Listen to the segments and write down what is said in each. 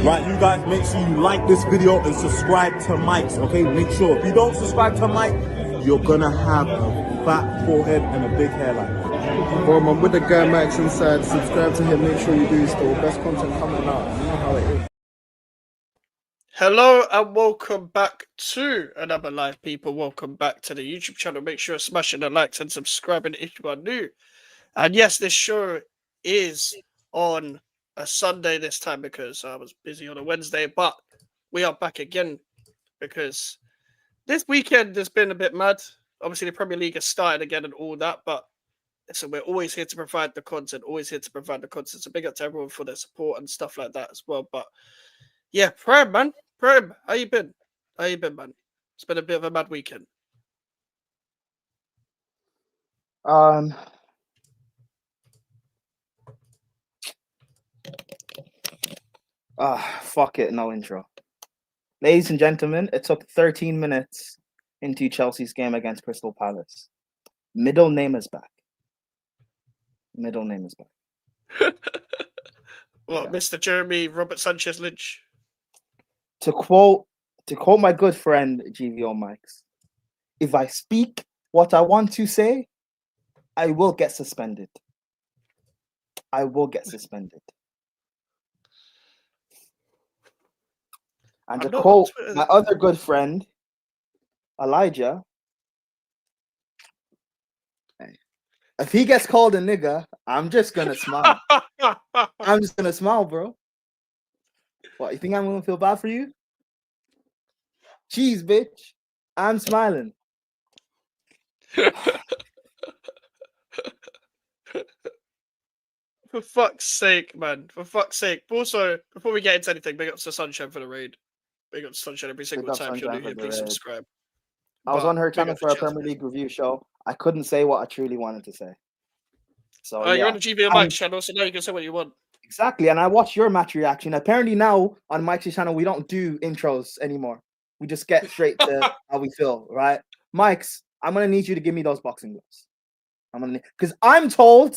Right, you guys, make sure you like this video and subscribe to Mikez, okay? Make sure. If you don't subscribe to Mikez, you're gonna have a fat forehead and a big hairline. Bro, I'm with the guy Max inside. Subscribe to him. Make sure you do still. Best content coming out. You know how it is. Hello and welcome back to another live, people. Welcome back to the YouTube channel. Make sure you're smashing the likes and subscribing if you are new. And yes, this show is on a Sunday this time because I was busy on a Wednesday, but we are back again because this weekend has been a bit mad. Obviously, the Premier League has started again and all that, but so we're always here to provide the content, So big up to everyone for their support and stuff like that as well. But yeah, Prem, man. Prem, how you been? Man? It's been a bit of a mad weekend. Fuck it, no intro. Ladies and gentlemen, it took 13 minutes into Chelsea's game against Crystal Palace. Middle name is back. Well, Yeah. Mr. Jeremy Robert Sanchez Lynch. To quote my good friend GVO Mikez, if I speak what I want to say, I will get suspended. And to quote my other good friend, Elijah, if he gets called a nigga, I'm just gonna smile. I'm just gonna smile, bro. What, you think I'm gonna feel bad for you? Jeez, bitch. I'm smiling. For fuck's sake, man. For fuck's sake. Also, before we get into anything, big up to Sunshine for the raid. Big up to Sunshine every single time you're new here. Please subscribe. I was on her channel for a Premier League review show. I couldn't say what I truly wanted to say. So yeah. You're on the GVO Mikez channel, so now you can say what you want. Exactly, and I watched your match reaction. Apparently now on Mikez' channel, we don't do intros anymore. We just get straight to how we feel, right? Mikez, I'm gonna need you to give me those boxing gloves. Because I'm told,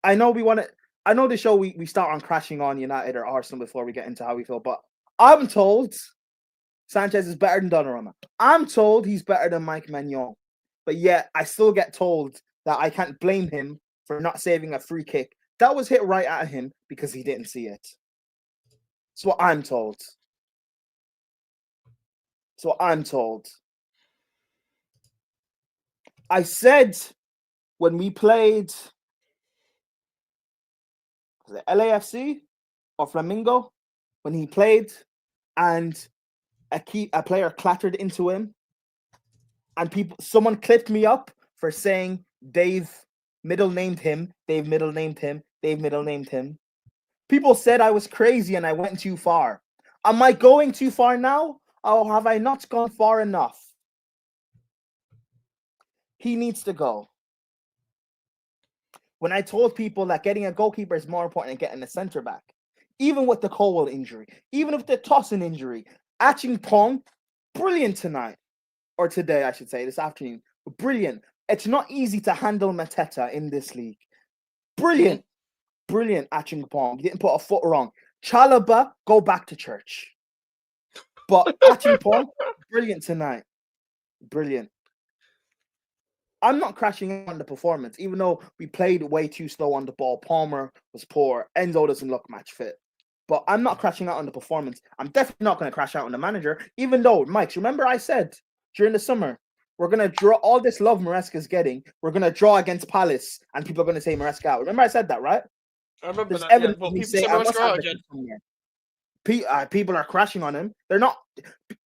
I know the show we start on crashing on United or Arsenal before we get into how we feel, but I'm told Sanchez is better than Donnarumma. I'm told he's better than Mike Maignan. But yet I still get told that I can't blame him for not saving a free kick that was hit right at him because he didn't see it. That's what I'm told. I said when we played, was it LAFC or Flamingo? When he played and a player clattered into him, and someone clipped me up for saying Dave middle named him. People said I was crazy and I went too far. Am I going too far now, or have I not gone far enough? He needs to go. When I told people that getting a goalkeeper is more important than getting a centre back, even with the Colwell injury, even with the Tosin injury, Aching Pong, brilliant tonight. Or today, I should say, this afternoon. Brilliant. It's not easy to handle Mateta in this league. Brilliant. Brilliant, Aching Pong. You didn't put a foot wrong. Chalobah, go back to church. But Aching Pong, brilliant tonight. Brilliant. I'm not crashing on the performance, even though we played way too slow on the ball. Palmer was poor. Enzo doesn't look match fit. But I'm not crashing out on the performance. I'm definitely not going to crash out on the manager, even though, Mike, remember I said during the summer, we're going to draw all this love Maresca's getting. We're going to draw against Palace, and people are going to say Maresca out. Remember I said that, right? I remember There's that. evidence Yeah, me say I must have again. People are crashing on him. They're not.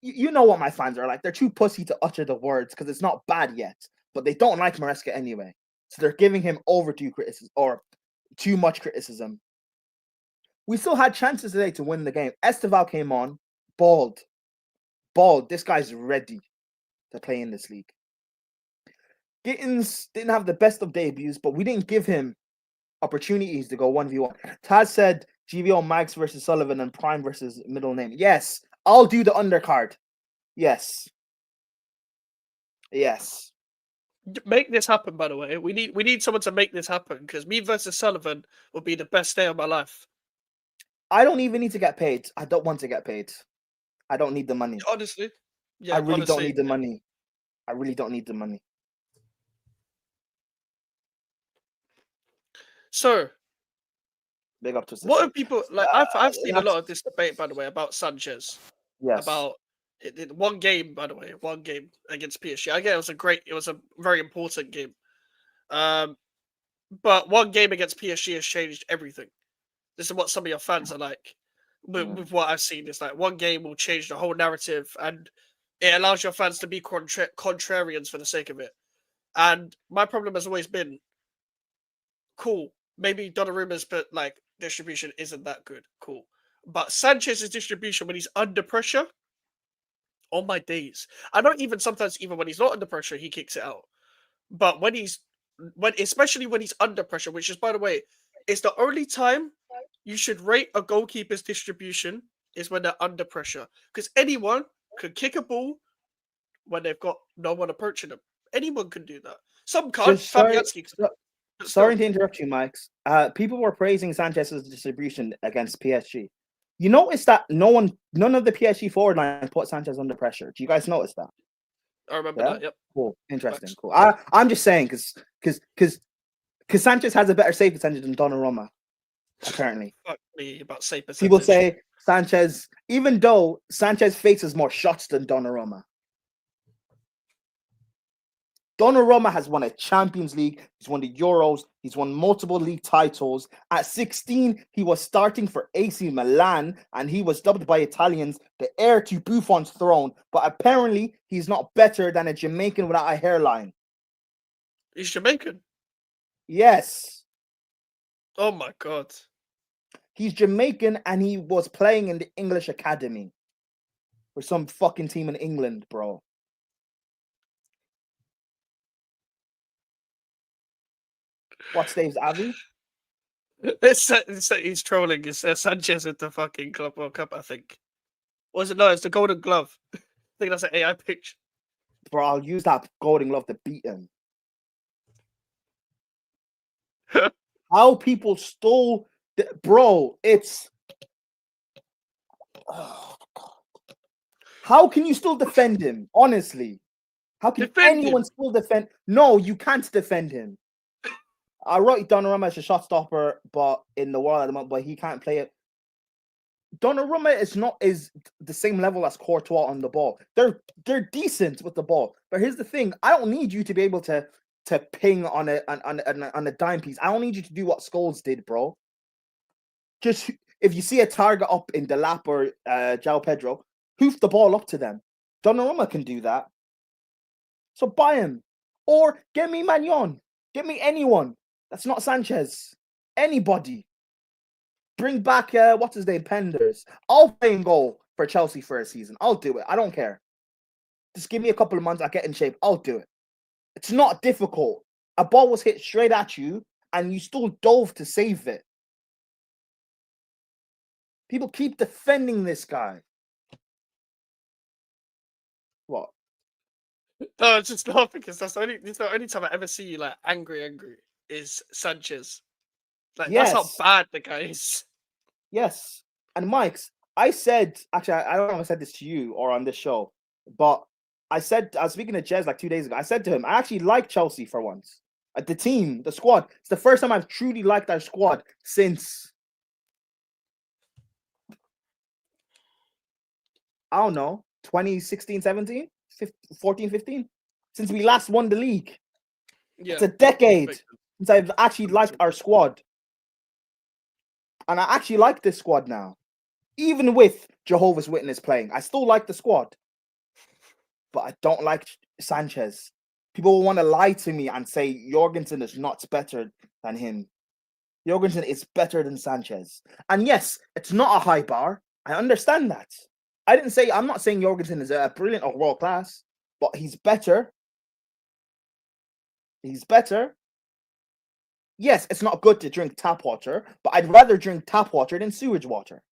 You know what my fans are like. They're too pussy to utter the words because it's not bad yet. But they don't like Maresca anyway. So they're giving him overdue criticism or too much criticism. We still had chances today to win the game. Esteval came on, bald. This guy's ready to play in this league. Gittins didn't have the best of debuts, but we didn't give him opportunities to go 1v1. Taz said GVO Mikez versus Sullivan and Prime versus middle name. Yes, I'll do the undercard. Yes. Make this happen, by the way. We need someone to make this happen because me versus Sullivan will be the best day of my life. I don't even need to get paid. I don't want to get paid. I don't need the money. Honestly, I yeah, really don't honestly, need the money. I really don't need the money. So, Big up to what City. are people like? I've seen a That's lot of this debate, by the way, about Sanchez, yes. about one game, by the way, one game against PSG. I get it was a very important game. Um, but one game against PSG has changed everything. This is what some of your fans are like. With what I've seen, it's like one game will change the whole narrative, and it allows your fans to be contrarians for the sake of it. And my problem has always been, cool, maybe Donnarumma's but like distribution isn't that good, cool. But Sanchez's distribution when he's under pressure, on my days. I know even sometimes even when he's not under pressure, he kicks it out. But when especially when he's under pressure, which is by the way, it's the only time you should rate a goalkeeper's distribution is when they're under pressure. Because anyone could kick a ball when they've got no one approaching them. Anyone can do that. Some can't. Just Fabianski can, but sorry still. to interrupt you, Mike. People were praising Sanchez's distribution against PSG. You notice that none of the PSG forward line put Sanchez under pressure. Do you guys notice that? I remember Yeah. that. Yep. Cool. Interesting. Facts. Cool. I'm just saying because Sanchez has a better save percentage than Donnarumma. Apparently, Fuck me about save people percentage. say Sanchez, even though Sanchez faces more shots than Donnarumma. Donnarumma has won a Champions League. He's won the Euros. He's won multiple league titles. At 16, he was starting for AC Milan, and he was dubbed by Italians the heir to Buffon's throne. But apparently, he's not better than a Jamaican without a hairline. He's Jamaican. Yes, Oh my god. he's Jamaican, and he was playing in the English academy for some fucking team in England, bro. What's Dave's Avi? He's trolling. It's Sanchez at the fucking Club World Cup, I think. Was it? No, it's the Golden Glove. I think that's an AI picture. Bro, I'll use that golden glove to beat him. How people stole bro, it's oh, God. How can you still defend him? Honestly, how can Defend anyone him. still defend? No, you can't defend him. I wrote Donnarumma as a shot stopper, but in the world at the moment, but he can't play it. Donnarumma is the same level as Courtois on the ball. They're decent with the ball, but here's the thing: I don't need you to be able to ping on a dime piece. I don't need you to do what Scholes did, bro. Just if you see a target up in the lap or João Pedro, hoof the ball up to them. Donnarumma can do that. So buy him. Or get me Magnon. Get me anyone. That's not Sanchez. Anybody. Bring back what's his name? Penders. I'll play in goal for Chelsea for a season. I'll do it. I don't care. Just give me a couple of months, I'll get in shape. I'll do it. It's not difficult. A ball was hit straight at you and you still dove to save it. People keep defending this guy. What? No, it's just not because it's the only time I ever see you like angry is Sanchez. Like that's how Yes. bad the guy is. Yes. And Mike's, I said, actually, I don't know if I said this to you or on this show, but I was speaking to Jez like 2 days ago. I said to him, I actually like Chelsea for once. The team, the squad. It's the first time I've truly liked our squad since, I don't know, 2016, 17, 14, 15? Since we last won the league. Yeah, it's a decade since I've actually liked our squad. And I actually like this squad now. Even with Jehovah's Witness playing, I still like the squad. But I don't like Sanchez. People will want to lie to me and say Jorgensen is not better than him. Jorgensen is better than Sanchez. And yes, it's not a high bar. I understand that. I'm not saying Jorgensen is a brilliant or world class, but he's better. He's better. Yes, it's not good to drink tap water, but I'd rather drink tap water than sewage water.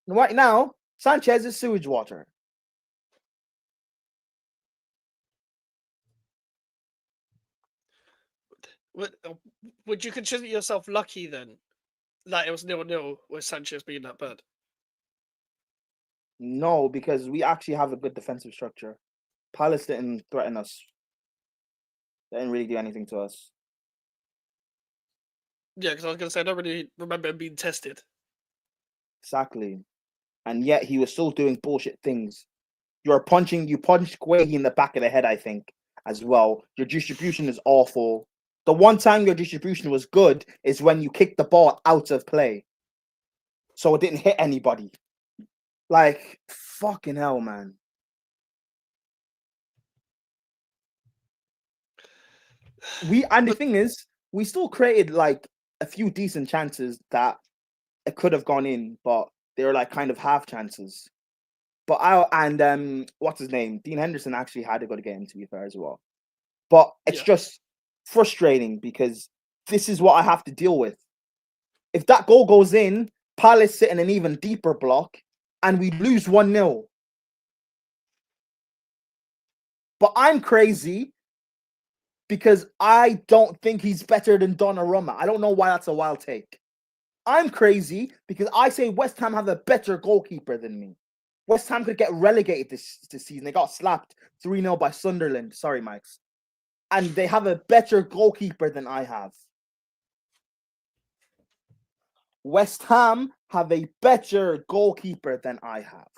And right now, Sanchez is sewage water. Would you consider yourself lucky then Like it was 0-0 with Sanchez being that bad. No, because we actually have a good defensive structure. Palace didn't threaten us. They didn't really do anything to us. Yeah, because I was gonna say I don't really remember him being tested. Exactly. And yet he was still doing bullshit things. You punched Guehi in the back of the head, I think, as well. Your distribution is awful. The one time your distribution was good is when you kicked the ball out of play. So it didn't hit anybody. Like, fucking hell, man. And the thing is, we still created like a few decent chances that it could have gone in, but they were like kind of half chances. But what's his name? Dean Henderson actually had a good game, to be fair, as well. But it's just frustrating because this is what I have to deal with. If that goal goes in, Palace sit in an even deeper block and we lose 1-0. But I'm crazy because I don't think he's better than Donnarumma. I don't know why that's a wild take. I'm crazy because I say West Ham have a better goalkeeper than me. West Ham could get relegated this season. They got slapped 3-0 by Sunderland. Sorry, Mikes. And they have a better goalkeeper than I have. West Ham have a better goalkeeper than I have.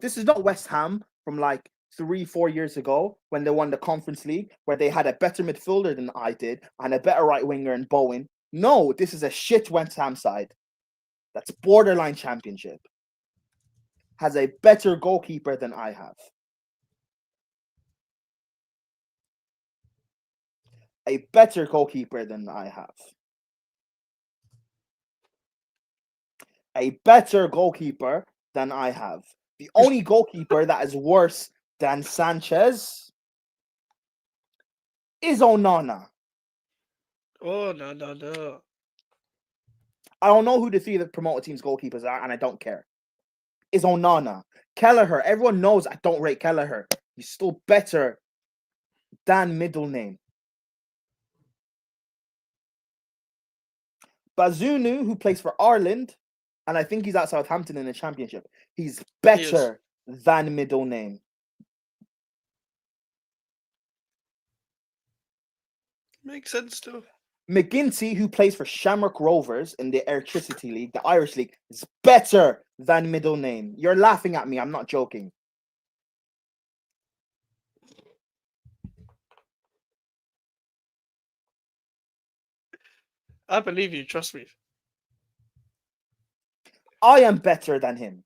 This is not West Ham from like 3-4 years ago when they won the Conference League, where they had a better midfielder than I did and a better right winger in Bowen. No, this is a shit West Ham side that's borderline championship. Has a better goalkeeper than I have. A better goalkeeper than I have. A better goalkeeper than I have. The only goalkeeper that is worse than Sanchez is Onana. Oh, no. I don't know who the three of the promoted team's goalkeepers are, and I don't care. Is Onana. Kelleher. Everyone knows I don't rate Kelleher. He's still better than middle name. Bazunu, who plays for Ireland, and I think he's at Southampton in the Championship. He's better than middle name. Makes sense too. McGinty, who plays for Shamrock Rovers in the Electricity League, the Irish League, is better than middle name. You're laughing at me. I'm not joking. I believe you. Trust me. I am better than him.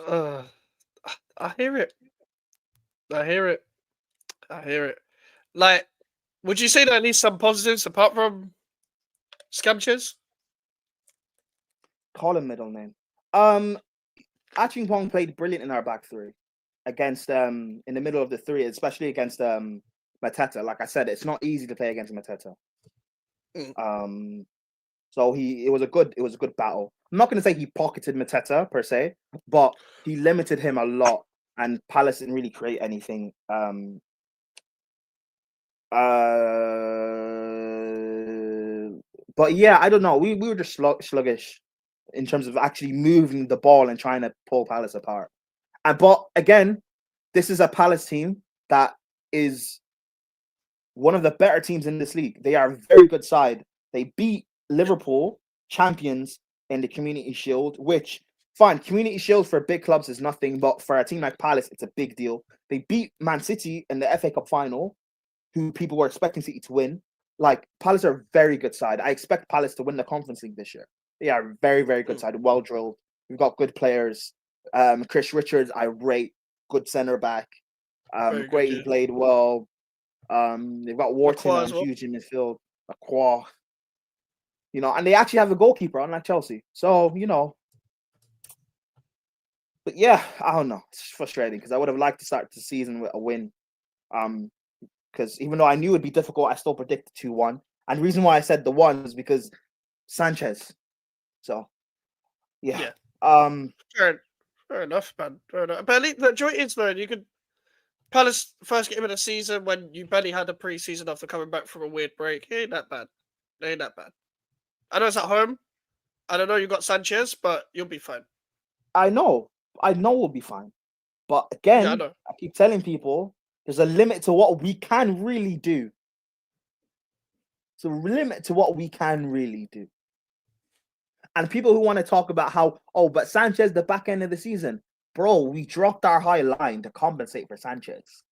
Oh my God. I hear it. I hear it. Like, would you say there are at least some positives apart from Scamches? Call him middle name. Aching Pong played brilliant in our back three against in the middle of the three, especially against Mateta. Like I said, it's not easy to play against Mateta. So it was a good battle. I'm not going to say he pocketed Mateta per se, but he limited him a lot, and Palace didn't really create anything. But yeah, I don't know. We were just sluggish in terms of actually moving the ball and trying to pull Palace apart. But again, this is a Palace team that is one of the better teams in this league. They are a very good side. They beat Liverpool, champions in the Community Shield, which, fine, Community Shield for big clubs is nothing, but for a team like Palace, it's a big deal. They beat Man City in the FA Cup final, who people were expecting City to win. Like, Palace are a very good side. I expect Palace to win the Conference League this year. They are a very, very good side, well drilled. We've got good players. Chris Richards, I rate, good centre back. Grady played well. They've got Wharton on huge in midfield. Lacroix. You know, and they actually have a goalkeeper, unlike Chelsea. So, you know. But yeah, I don't know. It's frustrating because I would have liked to start the season with a win. Because even though I knew it'd be difficult, I still predicted 2-1. And the reason why I said the 1 was because Sanchez. So, yeah. Fair enough, man. Fair enough. But at least the joy is though, you could Palace first game of the season when you barely had a pre-season after coming back from a weird break. It ain't that bad. It ain't that bad. I know it's at home. I don't know you got Sanchez, but you'll be fine. I know we'll be fine. But Yeah, I again, know. I keep telling people there's a limit to what we can really do. It's a limit to what we can really do. And people who want to talk about how, oh, but Sanchez, the back end of the season, bro, we dropped our high line to compensate for Sanchez.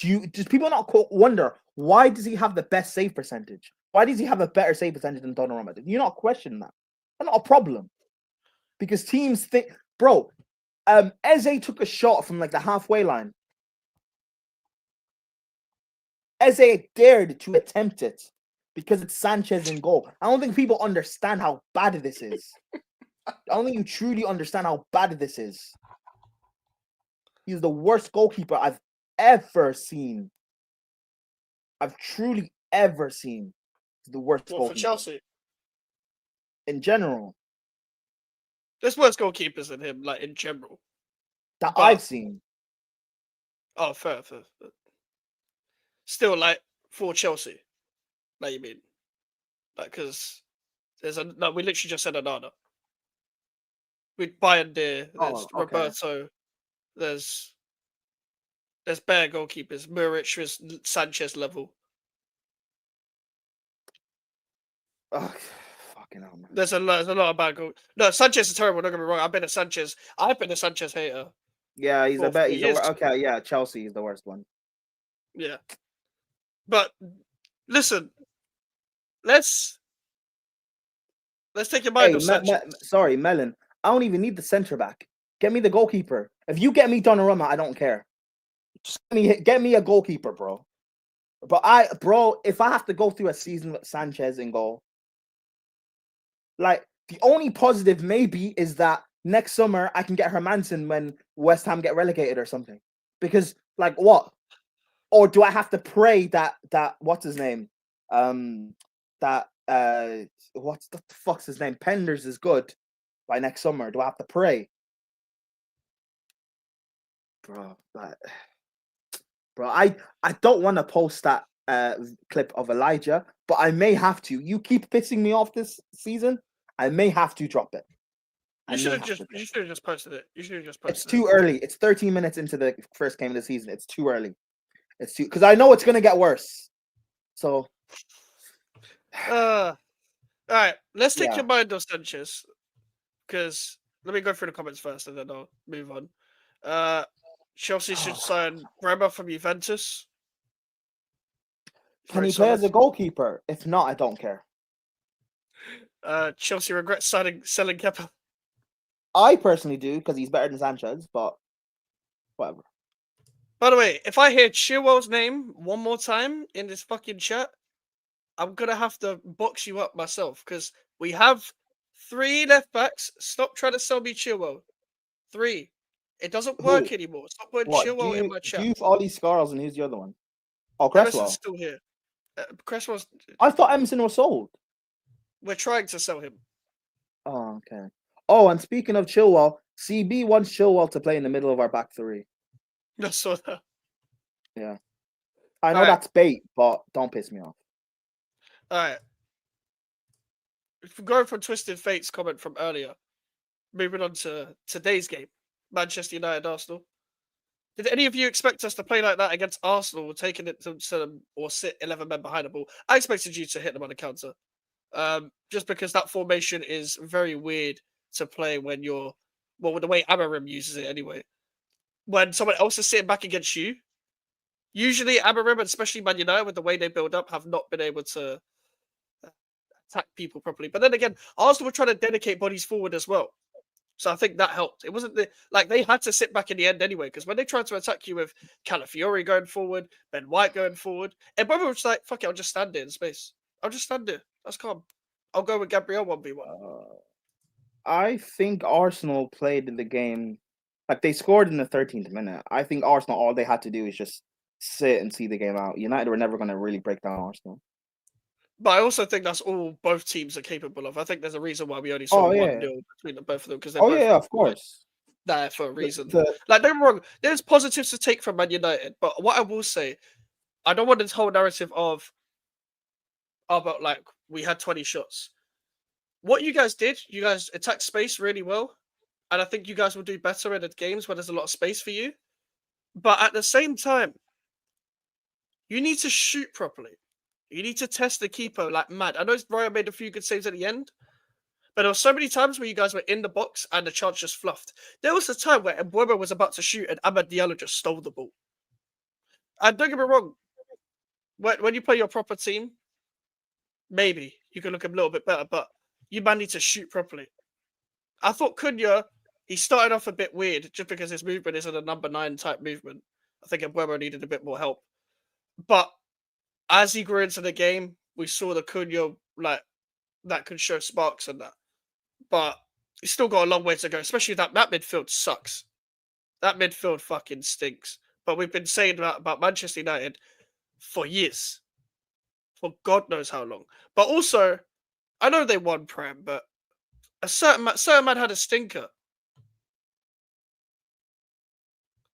Does people not wonder why does he have the best save percentage? Why does he have a better save percentage than Donnarumma? Do you not question that? That's not a problem. Because teams think, bro, Eze took a shot from like the halfway line. Eze dared to attempt it because it's Sanchez in goal. I don't think people understand how bad this is. I don't think you truly understand how bad this is. He's the worst goalkeeper I've ever seen. I've truly ever seen. He's the worst What, goalkeeper. for Chelsea? In general. There's worse goalkeepers than him, like in general. That But- I've seen. Oh, fair. Still, like, for Chelsea. Like, you mean? Like, because there's no, we literally just said Anana. With Bayern there, there's Oh, okay. Roberto, there's bare goalkeepers. Muric is Sanchez level. Ugh, fucking hell, man. There's a lot of bad goal. No, Sanchez is terrible. Don't get me wrong. I've been a Sanchez hater. Yeah, he's For a bet. 4 He's years. okay. Yeah, Chelsea is the worst one. Yeah, but listen, let's take your mind Hey, off Sanchez. sorry, Melon. I don't even need the centre back. Get me the goalkeeper. If you get me Donnarumma, I don't care. Just get me a goalkeeper, bro. But if I have to go through a season with Sanchez in goal, like the only positive maybe is that next summer I can get Hermansen when West Ham get relegated or something. Because like what? Or do I have to pray that what's his name? What's the fuck's his name? Penders is good by next summer. Do I have to pray? Bro, I don't want to post that clip of Elijah, but I may have to. You keep pissing me off this season. I may have to drop it. You should have just posted it. You should have just posted It's too early. It's 13 minutes into the first game of the season. It's too early. It's too because I know it's gonna get worse. So all right, let's take Yeah. your mind off Sanchez. Because let me go through the comments first and then I'll move on. Chelsea should sign Bremer from Juventus. can Very he play as a solid. goalkeeper? If not, I don't care. Chelsea regrets selling Kepa. I personally do because he's better than Sanchez, but whatever. By the way, if I hear Chilwell's name one more time in this fucking chat, I'm gonna have to box you up myself because we have 3 left backs. Stop trying to sell me Chilwell. 3. It doesn't work anymore. Stop putting What? Chilwell in my chat. You've Ollie Scarles and who's the other one? Oh, Emerson's Cresswell. still here. Cresswell's. I thought Emerson was sold. We're trying to sell him. Oh, okay. Oh, and speaking of Chilwell, CB wants Chilwell to play in the middle of our back three. I saw that. Yeah. I know Alright. that's bait, but don't piss me off. All right. If we're going from Twisted Fate's comment from earlier, moving on to today's game, Manchester United Arsenal. Did any of you expect us to play like that against Arsenal, taking it to them or sit 11 men behind the ball? I expected you to hit them on the counter, just because that formation is very weird to play when you're with the way Amarim uses it anyway. When someone else is sitting back against you, usually Amarim, and especially Man United, with the way they build up, have not been able to attack people properly. But then again, Arsenal were trying to dedicate bodies forward as well. So I think that helped. It wasn't they had to sit back in the end anyway, because when they tried to attack you with Calafiori going forward, Ben White going forward, and Brother was like, fuck it, I'll just stand there in space. I'll just stand there. That's calm. I'll go with Gabriel 1v1. I think Arsenal played the game like they scored in the 13th minute. I think Arsenal, all they had to do is just sit and see the game out. United were never going to really break down Arsenal. But I also think that's all both teams are capable of. I think there's a reason why we only saw 1-0 between both of them. Because of course. there for a reason. The- Like, don't get me wrong, there's positives to take from Man United, but what I will say, I don't want this whole narrative of about like we had 20 shots. What you guys did, you guys attacked space really well, and I think you guys will do better in the games where there's a lot of space for you. But at the same time, you need to shoot properly. You need to test the keeper like mad. I know Ryan made a few good saves at the end, but there were so many times where you guys were in the box and the chance just fluffed. There was a time where Mbuemo was about to shoot and Amad Diallo just stole the ball. And don't get me wrong, when you play your proper team, maybe you can look a little bit better, but you man need to shoot properly. I thought Cunha, he started off a bit weird just because his movement isn't a number 9 type movement. I think Mbuemo needed a bit more help. But as he grew into the game, we saw the Cunha like that could show sparks and that. But he's still got a long way to go, especially that midfield sucks. That midfield fucking stinks. But we've been saying that about Manchester United for years. For God knows how long. But also, I know they won Prem, but a certain man had a stinker.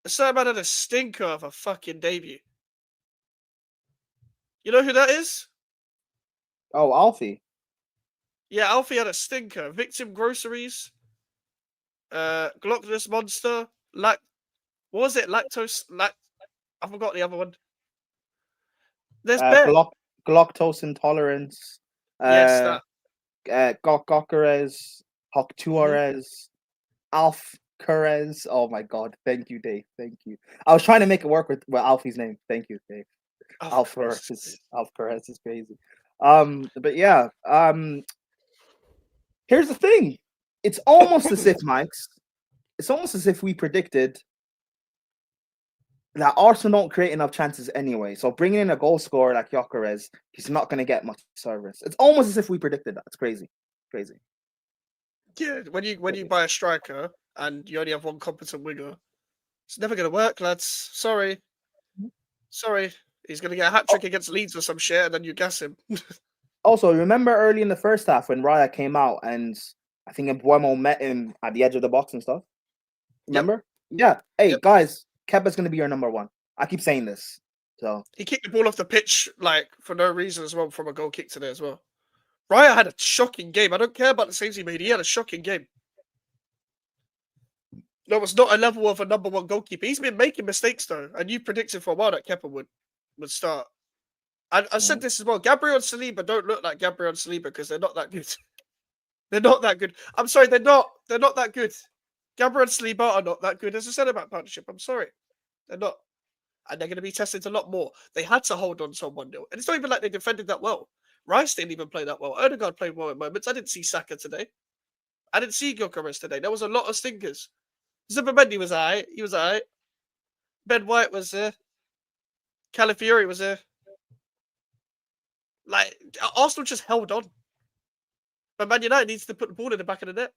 A certain man had a stinker of a fucking debut. You know who that is? Oh, Alfie. Yeah, Alfie had a stinker. Victim Groceries, Glockless Monster, what was it? I forgot the other one. There's Ben. Galactose intolerance. Yes, that. Gokares, Hoktuarez, Alf Perez. Oh my god. Thank you, Dave. Thank you. I was trying to make it work with Alfie's name. Thank you, Dave. Alf Perez is crazy. But yeah. Here's the thing. It's almost as if, Mike's. It's almost as if we predicted that Arsenal don't create enough chances anyway. So bringing in a goal scorer like Gyökeres, he's not going to get much service. It's almost as if we predicted that. It's crazy. Crazy. Yeah, when you buy a striker and you only have one competent winger, it's never going to work, lads. Sorry. He's going to get a hat trick against Leeds or some shit, and then you gas him. Also, remember early in the first half when Raya came out and I think Mbuemo met him at the edge of the box and stuff? Remember? Yep. Yeah. Hey, guys, Kepa's going to be your number 1. I keep saying this. So he kicked the ball off the pitch like for no reason as well from a goal kick today as well. Raya had a shocking game. I don't care about the saves he made. He had a shocking game. That was not a level of a number 1 goalkeeper. He's been making mistakes though, and you predicted for a while that Kepa would start. I said this as well. Gabriel and Saliba don't look like Gabriel and Saliba because they're not that good. They're not that good. I'm sorry, they're not that good. Gabriel and Saliba are not that good as a centre-back partnership. I'm sorry. They're not. And they're going to be tested a lot more. They had to hold on to 1-0. And it's not even like they defended that well. Rice didn't even play that well. Odegaard played well at moments. I didn't see Saka today. I didn't see Gyökeres today. There was a lot of stinkers. Zubimendi was alright. He was alright. Ben White was there. Calafiori was there. Like, Arsenal just held on. But Man United needs to put the ball in the back of the net.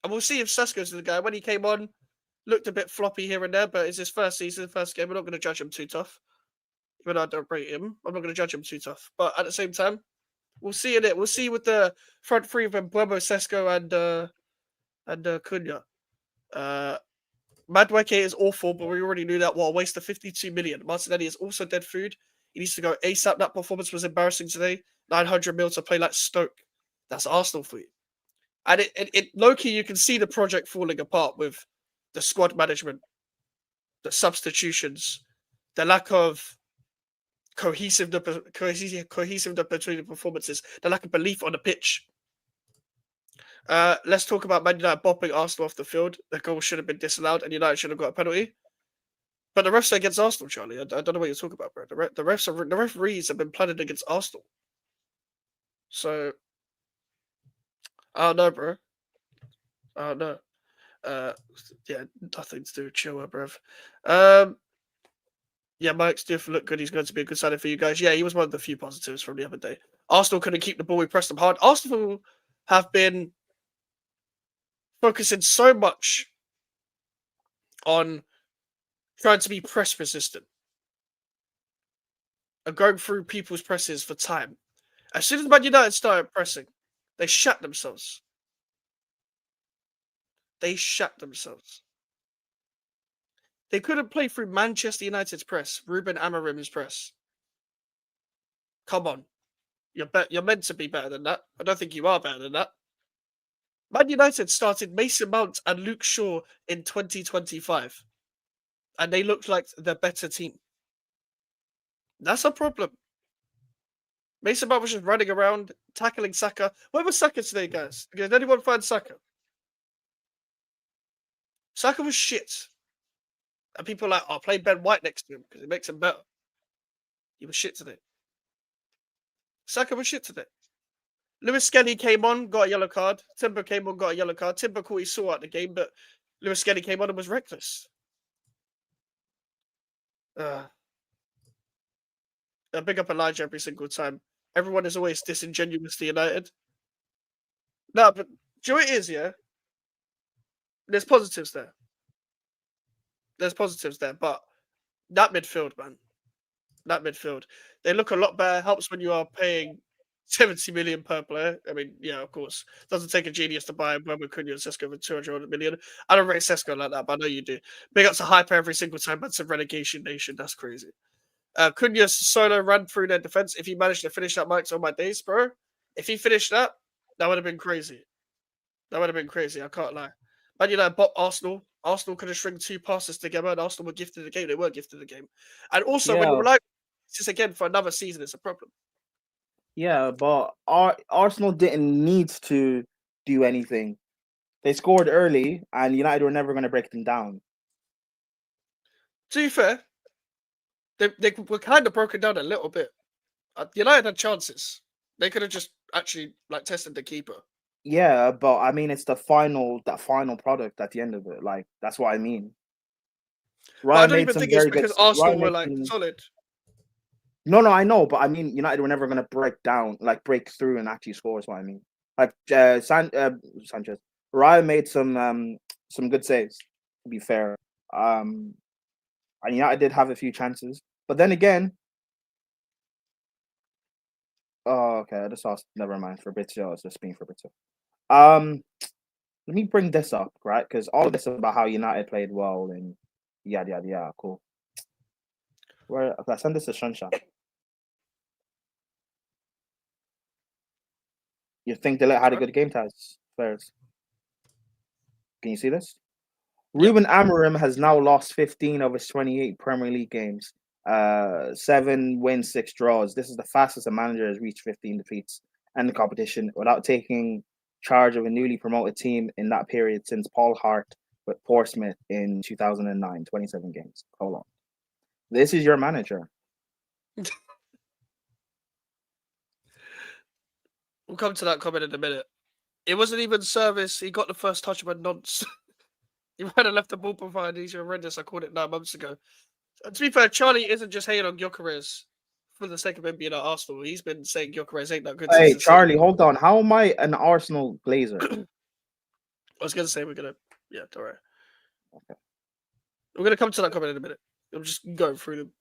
And we'll see if Sesko's the guy. When he came on, looked a bit floppy here and there, but it's his first season, first game. We're not going to judge him too tough. Even though I don't rate him, I'm not going to judge him too tough. But at the same time, we'll see in it. We'll see with the front three of Mbuemo, Sesko, and Cunha. Madueke is awful, but we already knew that. What a waste of 52 million. Martinelli is also dead food. He needs to go ASAP. That performance was embarrassing today. 900 mil to play like Stoke. That's Arsenal for you. And it low-key, you can see the project falling apart with the squad management, the substitutions, the lack of cohesiveness between the performances, the lack of belief on the pitch. Let's talk about Man United bopping Arsenal off the field. The goal should have been disallowed and United should have got a penalty. But the refs are against Arsenal, Charlie. I don't know what you're talking about, bro. The referees have been planning against Arsenal. So, I don't know, bro. I don't know. Yeah, nothing to do with chill, bruv. Yeah, Mike's do look good. He's going to be a good signing for you guys. Yeah, he was one of the few positives from the other day. Arsenal couldn't keep the ball. We pressed them hard. Arsenal have been focusing so much on trying to be press resistant and going through people's presses for time. As soon as Man United started pressing, they shat themselves. They shat themselves. They couldn't play through Manchester United's press, Ruben Amorim's press. Come on. You're meant to be better than that. I don't think you are better than that. Man United started Mason Mount and Luke Shaw in 2025. And they looked like the better team. That's a problem. Mason Mount was just running around, tackling Saka. Where was Saka today, guys? Did anyone find Saka? Saka was shit. And people are like, oh, play Ben White next to him because it makes him better. He was shit today. Saka was shit today. Lewis Skelly came on, got a yellow card. Timber came on, got a yellow card. Timber caught his saw out the game, but Lewis Skelly came on and was reckless. I big up Elijah every single time. Everyone is always disingenuous to United. No, but do you know what it is, yeah? There's positives there. But that midfield, man. That midfield. They look a lot better. Helps when you are paying 70 million per player. I mean, yeah, of course. Doesn't take a genius to buy Mbeumo, Cunha, and Sesko for 200 million. I don't rate Sesko like that, but I know you do. Big up to Hyper every single time. That's a relegation nation. That's crazy. Cunha's solo ran through their defense. If he managed to finish that, Mike's on my days, bro. If he finished that, that would have been crazy. I can't lie. Man United bought Arsenal. Arsenal could have stringed 2 passes together, and Arsenal were gifted the game. They were gifted the game. And also, when you rely this again for another season, it's a problem. Yeah, but Arsenal didn't need to do anything. They scored early, and United were never going to break them down. To be fair, they were kind of broken down a little bit. United had chances. They could have just actually tested the keeper. Yeah, but I mean, it's that final product at the end of it. Like, that's what I mean. I don't even think it's because Arsenal were solid. No, I know, but I mean, United were never going to break through and actually score. Is what I mean. Like Sanchez, Ryan made some good saves. To be fair, and United did have a few chances, but then again, oh, okay, I just saw. Never mind. Fabrizio, it's just being Fabrizio. Let me bring this up, right? Because all of this is about how United played well and yada yada yada. Cool. Where I send this to Sunshine. You think they had a good game, Taz? Players. Can you see this? Ruben Amorim has now lost 15 of his 28 Premier League games. 7 wins, 6 draws. This is the fastest a manager has reached 15 defeats in the competition without taking charge of a newly promoted team in that period since Paul Hart with Portsmouth in 2009, 27 games. Hold on. This is your manager. We'll come to that comment in a minute. It wasn't even service. He got the first touch of a nonce. He might have left the ball behind. He's horrendous. I called it 9 months ago. And to be fair, Charlie isn't just hating on Gyökeres for the sake of him being at Arsenal. He's been saying Gyökeres ain't that good. Hey, Charlie, hold on. How am I an Arsenal Glazer? I was going to say we're going to... Yeah, all right. Okay. We're going to come to that comment in a minute. I'm just going through them.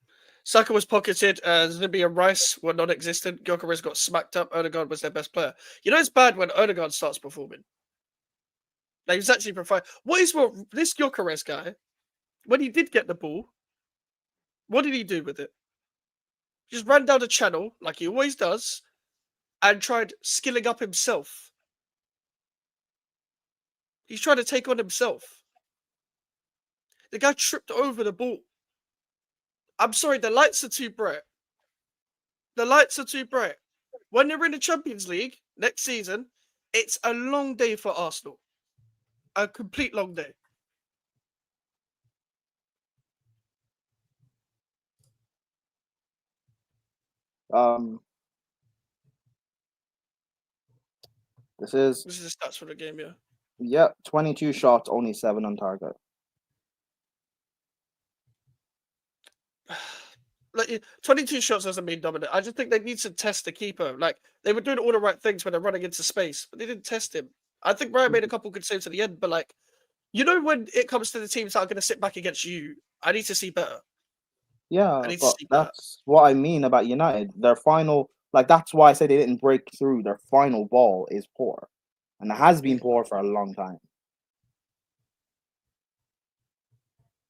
Saka was pocketed. Zibby and Rice were non-existent. Gyökeres got smacked up. Odegaard was their best player. You know it's bad when Odegaard starts performing. Like, he's actually preferred. What is this Gyökeres guy, when he did get the ball, what did he do with it? He just ran down the channel, like he always does, and tried skilling up himself. He's trying to take on himself. The guy tripped over the ball. I'm sorry, the lights are too bright. When they're in the Champions League next season, it's a long day for Arsenal. A complete long day. This is the stats for the game, yeah. Yep, 22 shots, only 7 on target. Like 22 shots doesn't mean dominant. I just think they need to test the keeper. Like they were doing all the right things when they're running into space, but they didn't test him. I think Ryan made a couple good saves at the end, but like, you know, when it comes to the teams that are going to sit back against you, I need to see better. Yeah, but that's what I mean about United. Their final, that's why I say they didn't break through. Their final ball is poor, and it has been poor for a long time.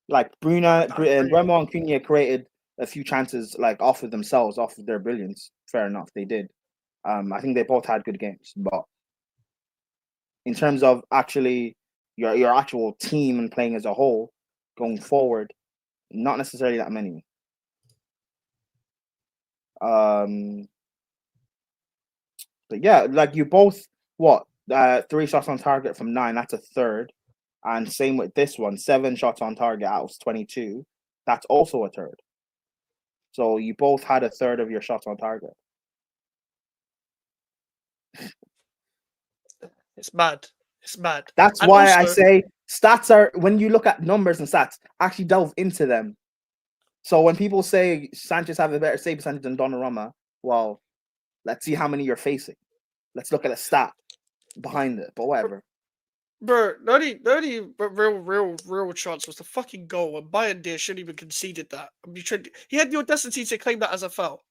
Like Bruno and Cunha created a few chances like off of themselves, off of their brilliance. Fair enough, they did. I think they both had good games, but in terms of actually your actual team and playing as a whole going forward, not necessarily that many. But yeah, like you both 3 shots on target from 9, that's a third. And same with this one, 7 shots on target out of 22. That's also a third. So you both had a third of your shots on target. It's mad. It's mad. That's And why I also, say stats are, when you look at numbers and stats, actually delve into them. So when people say Sanchez have a better save percentage than Donnarumma, well, let's see how many you're facing. Let's look at a stat behind it, but whatever. bro, the only real chance was the fucking goal, and Bayern Deer shouldn't even conceded that. I mean, he had the audacity to claim that as a foul.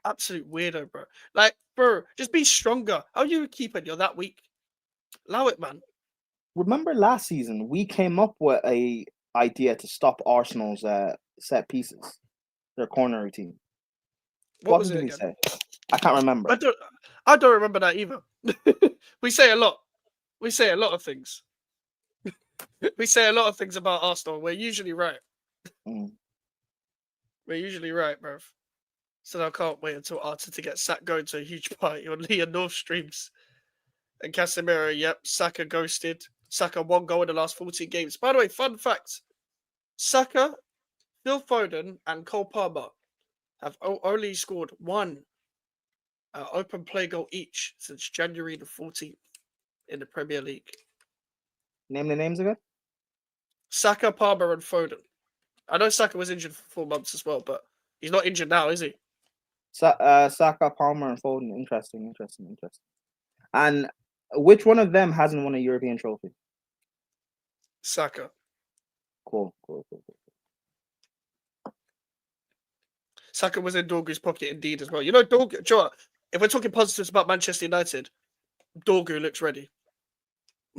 Absolute weirdo, bro. Like, bro, just be stronger. How are you a keeper and you're that weak? Allow it, man. Remember last season, we came up with a idea to stop Arsenal's set pieces, their corner routine. What was did it we again? say? I can't remember. I don't remember that either. We say a lot. We say a lot of things. We say a lot of things about Arsenal. We're usually right. Mm. We're usually right, bro. So I can't wait until Arteta gets sacked going to a huge party on Leah North streams. And Casemiro, yep, Saka ghosted. Saka 1 goal in the last 14 games. By the way, fun fact. Saka, Phil Foden, and Cole Palmer have only scored 1 open play goal each since January the 14th in the Premier League. Name the names again? Saka, Palmer, and Foden. I know Saka was injured for 4 months as well, but he's not injured now, is he? Saka, Palmer, and Foden. Interesting. And which one of them hasn't won a European trophy? Saka. Cool. Saka was in Dorgu's pocket indeed as well. You know, Dorgu, Joe, if we're talking positives about Manchester United, Dorgu looks ready.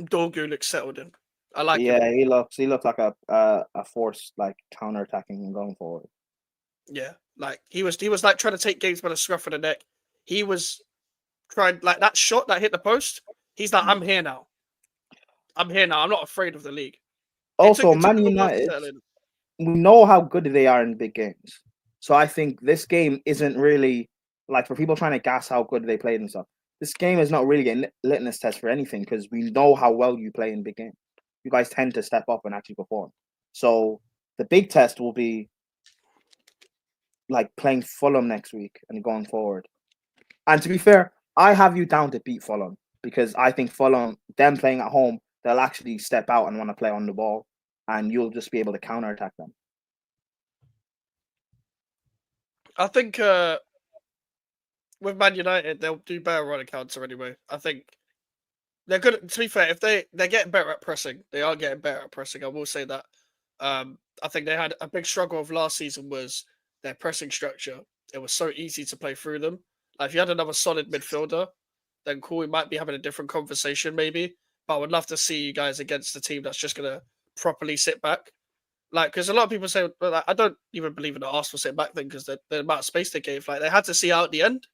Dorgu looks settled in. I like him. Yeah, he looks like a force like counter-attacking and going forward. Yeah, like he was like trying to take games by the scruff of the neck. He was trying, like, that shot that hit the post. He's like, I'm here now. I'm not afraid of the league. Also, It took Man him a while to United, settle in. we know how good they are in big games. So I think this game isn't really like for people trying to gas how good they played and stuff. This game is not really a litmus test for anything because we know how well you play in big games. You guys tend to step up and actually perform. So the big test will be like playing Fulham next week and going forward. And to be fair, I have you down to beat Fulham because I think Fulham, them playing at home, they'll actually step out and want to play on the ball, and you'll just be able to counterattack them. I think with Man United, they'll do better on a counter anyway. I think they're good. To be fair, if they're getting better at pressing, they are getting better at pressing. I will say that. I think they had a big struggle of last season was their pressing structure. It was so easy to play through them. Like if you had another solid midfielder, then cool, we might be having a different conversation maybe. But I would love to see you guys against a team that's just gonna properly sit back. Like, because a lot of people say, like, I don't even believe in the Arsenal sit back thing because the amount of space they gave, like, they had to see out at the end,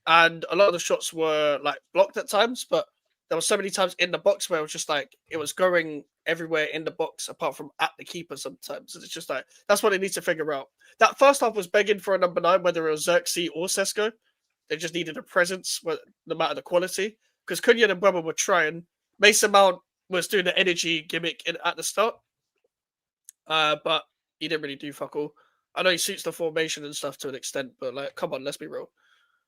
and a lot of the shots were like blocked at times, but there were so many times in the box where it was just like it was going everywhere in the box apart from at the keeper sometimes. It's just like that's what they need to figure out. That first half was begging for a number 9, whether it was Xerxes or Sesko. They just needed a presence, no matter the quality. Because Cunha and Webber were trying. Mason Mount was doing the energy gimmick at the start, but he didn't really do fuck all. I know he suits the formation and stuff to an extent, but like, come on, let's be real.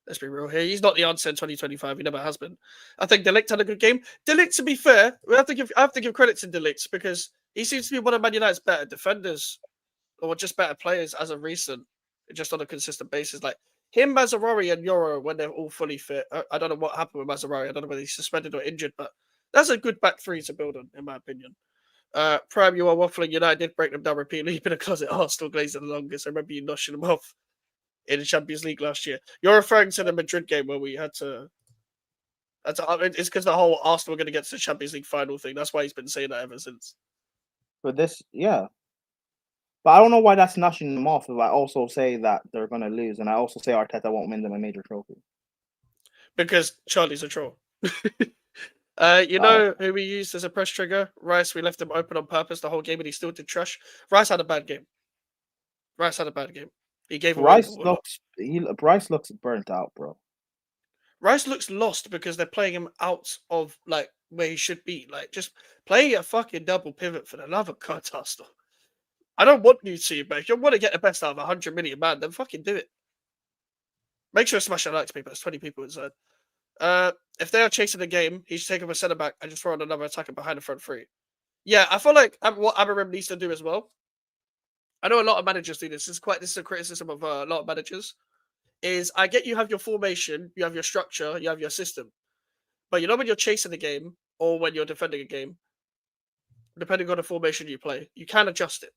Let's be real here. He's not the answer in 2025. He never has been. I think De Ligt had a good game. De Ligt, to be fair, I have to give credit to De Ligt because he seems to be one of Man United's better defenders or just better players as of recent, just on a consistent basis. Like him, Mazzarari, and Yoro, when they're all fully fit. I don't know what happened with Mazzarari. I don't know whether he's suspended or injured, but that's a good back three to build on, in my opinion. Prime, you are waffling. United did break them down repeatedly. You've been a closet Arsenal glazer the longest. I remember you noshing them off in the Champions League last year. You're referring to the Madrid game where we had to. It's because the whole Arsenal were going to get to the Champions League final thing. That's why he's been saying that ever since. For this, yeah, But I don't know why that's notching them off. If I also say that they're gonna lose, and I also say Arteta won't win them a major trophy. Because Charlie's a troll. You Alright. know who we used as a press trigger? Rice. We left him open on purpose the whole game, and he still did trash. Rice had a bad game. Rice had a bad game. He gave away the Rice ball a lot. Rice looks burnt out, bro. Rice looks lost because they're playing him out of like where he should be. Like, just play a fucking double pivot for the love of God, Arsenal. I don't want you to, but if you want to get the best out of 100 million man, then fucking do it. Make sure to smash the likes, people. There's 20 people inside. If they are chasing the game, he should take up a centre back and just throw on another attacker behind the front three. Yeah, I feel like what Amorim needs to do as well. I know a lot of managers do this. This is a criticism of a lot of managers. Is I get you have your formation, you have your structure, you have your system, but you know when you're chasing the game or when you're defending a game, depending on the formation you play, you can adjust it.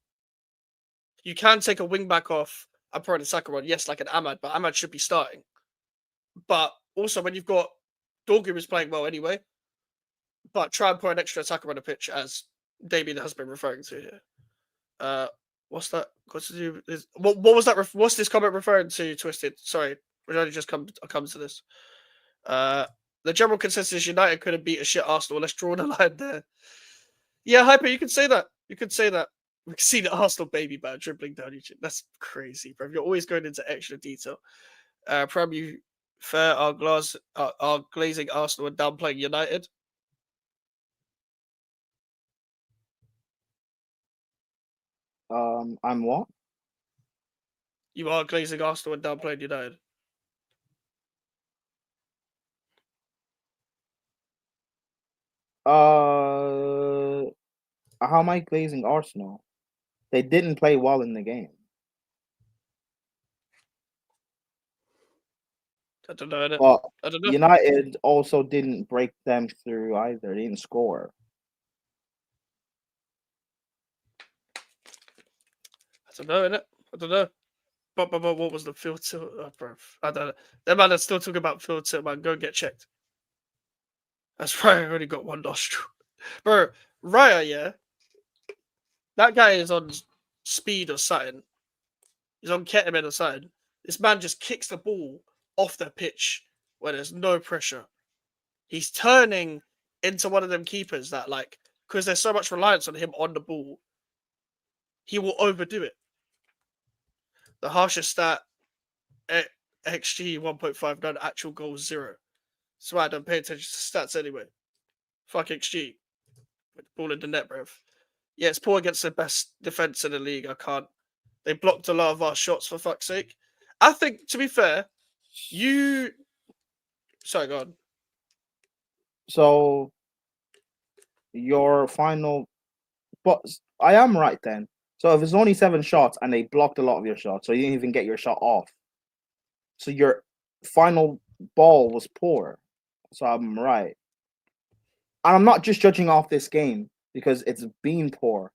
You can take a wing back off and put in a Saka on, yes, like an Ahmad, but Ahmad should be starting. But also when you've got Dorgu is playing well anyway, but try and put an extra attacker on the pitch, as Damien has been referring to here. What's that got to do? What was that? What's this comment referring to? Twisted. Sorry, we only just come to this. The general consensus is United couldn't beat a shit Arsenal. Let's draw the line there. Yeah, Hyper, you can say that. You can say that. We can see the Arsenal baby man dribbling down your chin. That's crazy, bro. You're always going into extra detail. Prem, you fair are glazing Arsenal and downplaying United. I'm what? You are glazing Arsenal and downplaying United. How am I glazing Arsenal? They didn't play well in the game. I don't know. But I don't know. United also didn't break them through either. They didn't score. I don't know, innit? I don't know. But what was the field tilt? Oh, bro. I don't know. That man that's still talking about field tilt, man. Go and get checked. That's right. I already got one nostril. Bro, Raya, yeah. That guy is on speed or something. He's on ketamine or something. This man just kicks the ball off the pitch where there's no pressure. He's turning into one of them keepers that, like, because there's so much reliance on him on the ball, he will overdo it. The harshest stat, XG 1.59, actual goals 0. That's why I don't pay attention to stats anyway. Fuck XG. With the ball in the net, bruv. Yeah, it's poor against the best defense in the league. I can't. They blocked a lot of our shots, for fuck's sake. I think, to be fair, Sorry, go on. So, your final... But I am right then. So if it's only 7 shots and they blocked a lot of your shots, so you didn't even get your shot off. So your final ball was poor. So I'm right. And I'm not just judging off this game because it's been poor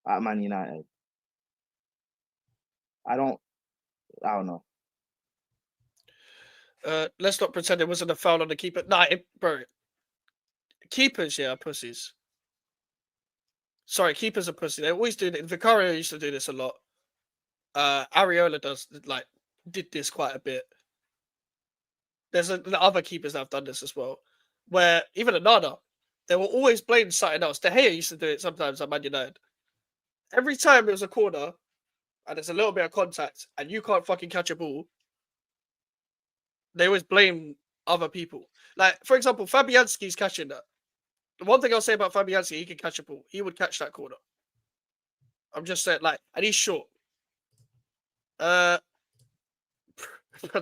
at Man United. I don't know. Let's not pretend it wasn't a foul on the keeper. Nah, bro. Keepers, yeah, are pussies. Sorry, keepers are pussies. They always do it. Vicario used to do this a lot. Areola did this quite a bit. There's other keepers that have done this as well. Where even Onana, they will always blame something else. De Gea used to do it sometimes at Man United. Every time it was a corner and there's a little bit of contact and you can't fucking catch a ball, they always blame other people. Like, for example, Fabianski's catching that. The one thing I'll say about Fabianski, he can catch a ball. He would catch that corner. I'm just saying, like, and he's short. That's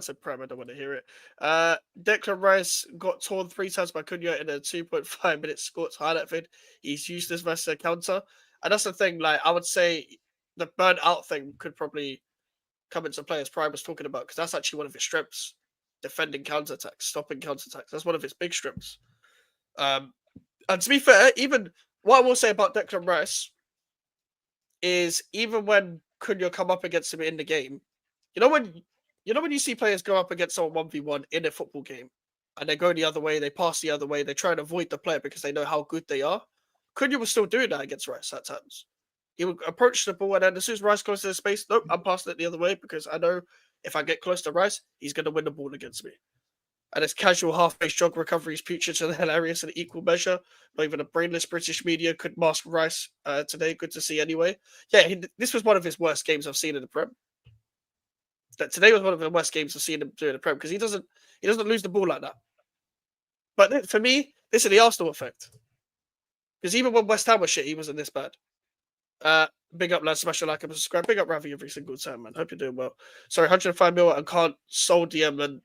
a prem, I don't want to hear it. Declan Rice got torn 3 times by Cunha in a 2.5 minute Scorch highlight vid. He's used this versus a counter. And that's the thing, like, I would say the burnt out thing could probably come into play, as Prime was talking about, because that's actually one of his strengths. Defending counterattacks, stopping counterattacks. That's one of his big strengths. And to be fair, even what I will say about Declan Rice is even when Cunha come up against him in the game, you know when you see players go up against someone 1v1 in a football game and they go the other way, they pass the other way, they try and avoid the player because they know how good they are. Cunha was still doing that against Rice at times. He would approach the ball, and then as soon as Rice goes to the space, nope, I'm passing it the other way because I know if I get close to Rice, he's going to win the ball against me. And his casual half-face jog recoveries putrid and hilarious in equal measure. Not even a brainless British media could mask Rice today. Good to see anyway. Yeah, this was one of his worst games I've seen in the Prem. That today was one of the worst games I've seen him do in the Prem because he doesn't lose the ball like that. But for me, this is the Arsenal effect. Because even when West Ham was shit, he wasn't this bad. Big up, lads. Smash a like and subscribe. Big up, Ravi, every single time, man. Hope you're doing well. Sorry, 105 mil and can't soul DM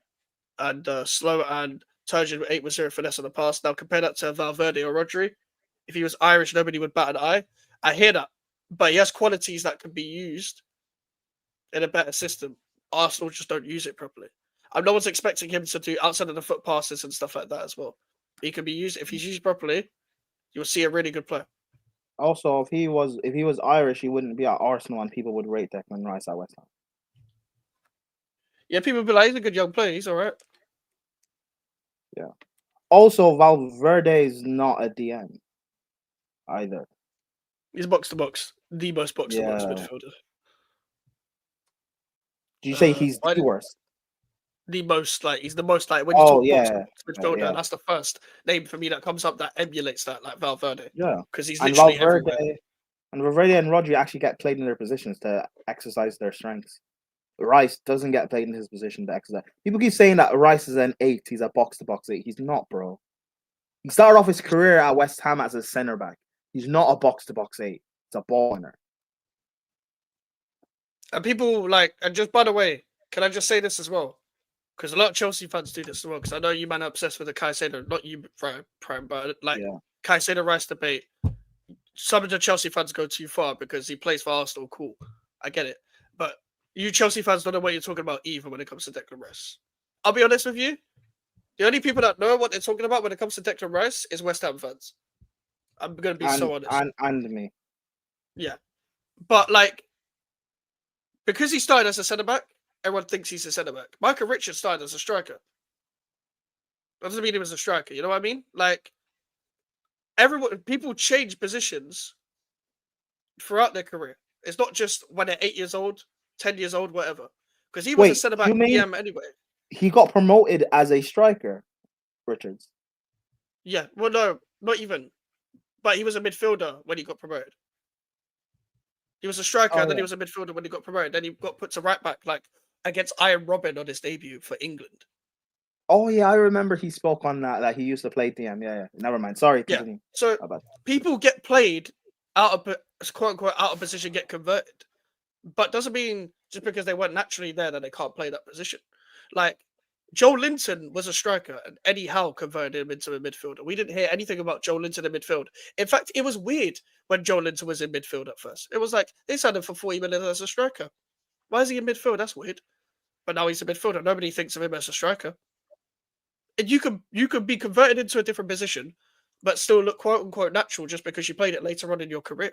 and slow and turgid with 8-0 finesse in the past. Now compare that to Valverde or Rodri. If he was Irish, nobody would bat an eye. I hear that, but he has qualities that can be used in a better system. Arsenal just don't use it properly. No one's expecting him to do outside of the foot passes and stuff like that as well. He can be used if he's used properly. You'll see a really good player. Also, if he was Irish, he wouldn't be at Arsenal, and people would rate Declan Rice at West Ham. Yeah, people would be like, he's a good young player. He's all right. Yeah. Also, Valverde is not a DM either. He's box to box, the most box to box Yeah. midfielder. Did you say he's the worst? The most, like, he's the most, like, when you Oh, talk yeah. box to box midfielder, Yeah. that's the first name for me that comes up that emulates that, like Valverde. Yeah. Because he's And literally everywhere. And Valverde and Rodri actually get played in their positions to exercise their strengths. Rice doesn't get played in his position to exercise. People keep saying that Rice is an 8. He's a box to box 8. He's not, bro. He started off his career at West Ham as a centre back. He's not a box to box 8. It's a ball winner. And people like, and just by the way, can I just say this as well? Because a lot of Chelsea fans do this as well. Because I know you man are obsessed with the Caicedo, not you, Prime, but like Caicedo Rice debate. Some of the Chelsea fans go too far because he plays for Arsenal. Cool, I get it. But you Chelsea fans don't know what you're talking about even when it comes to Declan Rice. I'll be honest with you. The only people that know what they're talking about when it comes to Declan Rice is West Ham fans. I'm going to be so honest. And me. Yeah. But like, because he started as a centre-back, everyone thinks he's a centre-back. Michael Richards started as a striker. That doesn't mean he was a striker. You know what I mean? Like, people change positions throughout their career. It's not just when they're 8 years old, 10 years old, whatever. Because he was a centre-back DM anyway. He got promoted as a striker, Richards. Yeah, well, no, not even. But he was a midfielder when he got promoted. He was a striker, and then he was a midfielder when he got promoted. Then he got put to right back, like against Iron Robin on his debut for England. Oh yeah, I remember he spoke on that he used to play DM. Yeah. Never mind. Sorry. Continue. Yeah. So people get played out of quote unquote out of position, get converted, but doesn't mean just because they weren't naturally there that they can't play that position. Like Joe Linton was a striker, and Eddie Howe converted him into a midfielder. We didn't hear anything about Joe Linton in midfield. In fact, it was weird when Joe Linton was in midfield at first. It was like they signed him for 40 million as a striker. Why is he in midfield? That's weird. But now he's a midfielder. Nobody thinks of him as a striker. And you could be converted into a different position, but still look quote unquote natural just because you played it later on in your career.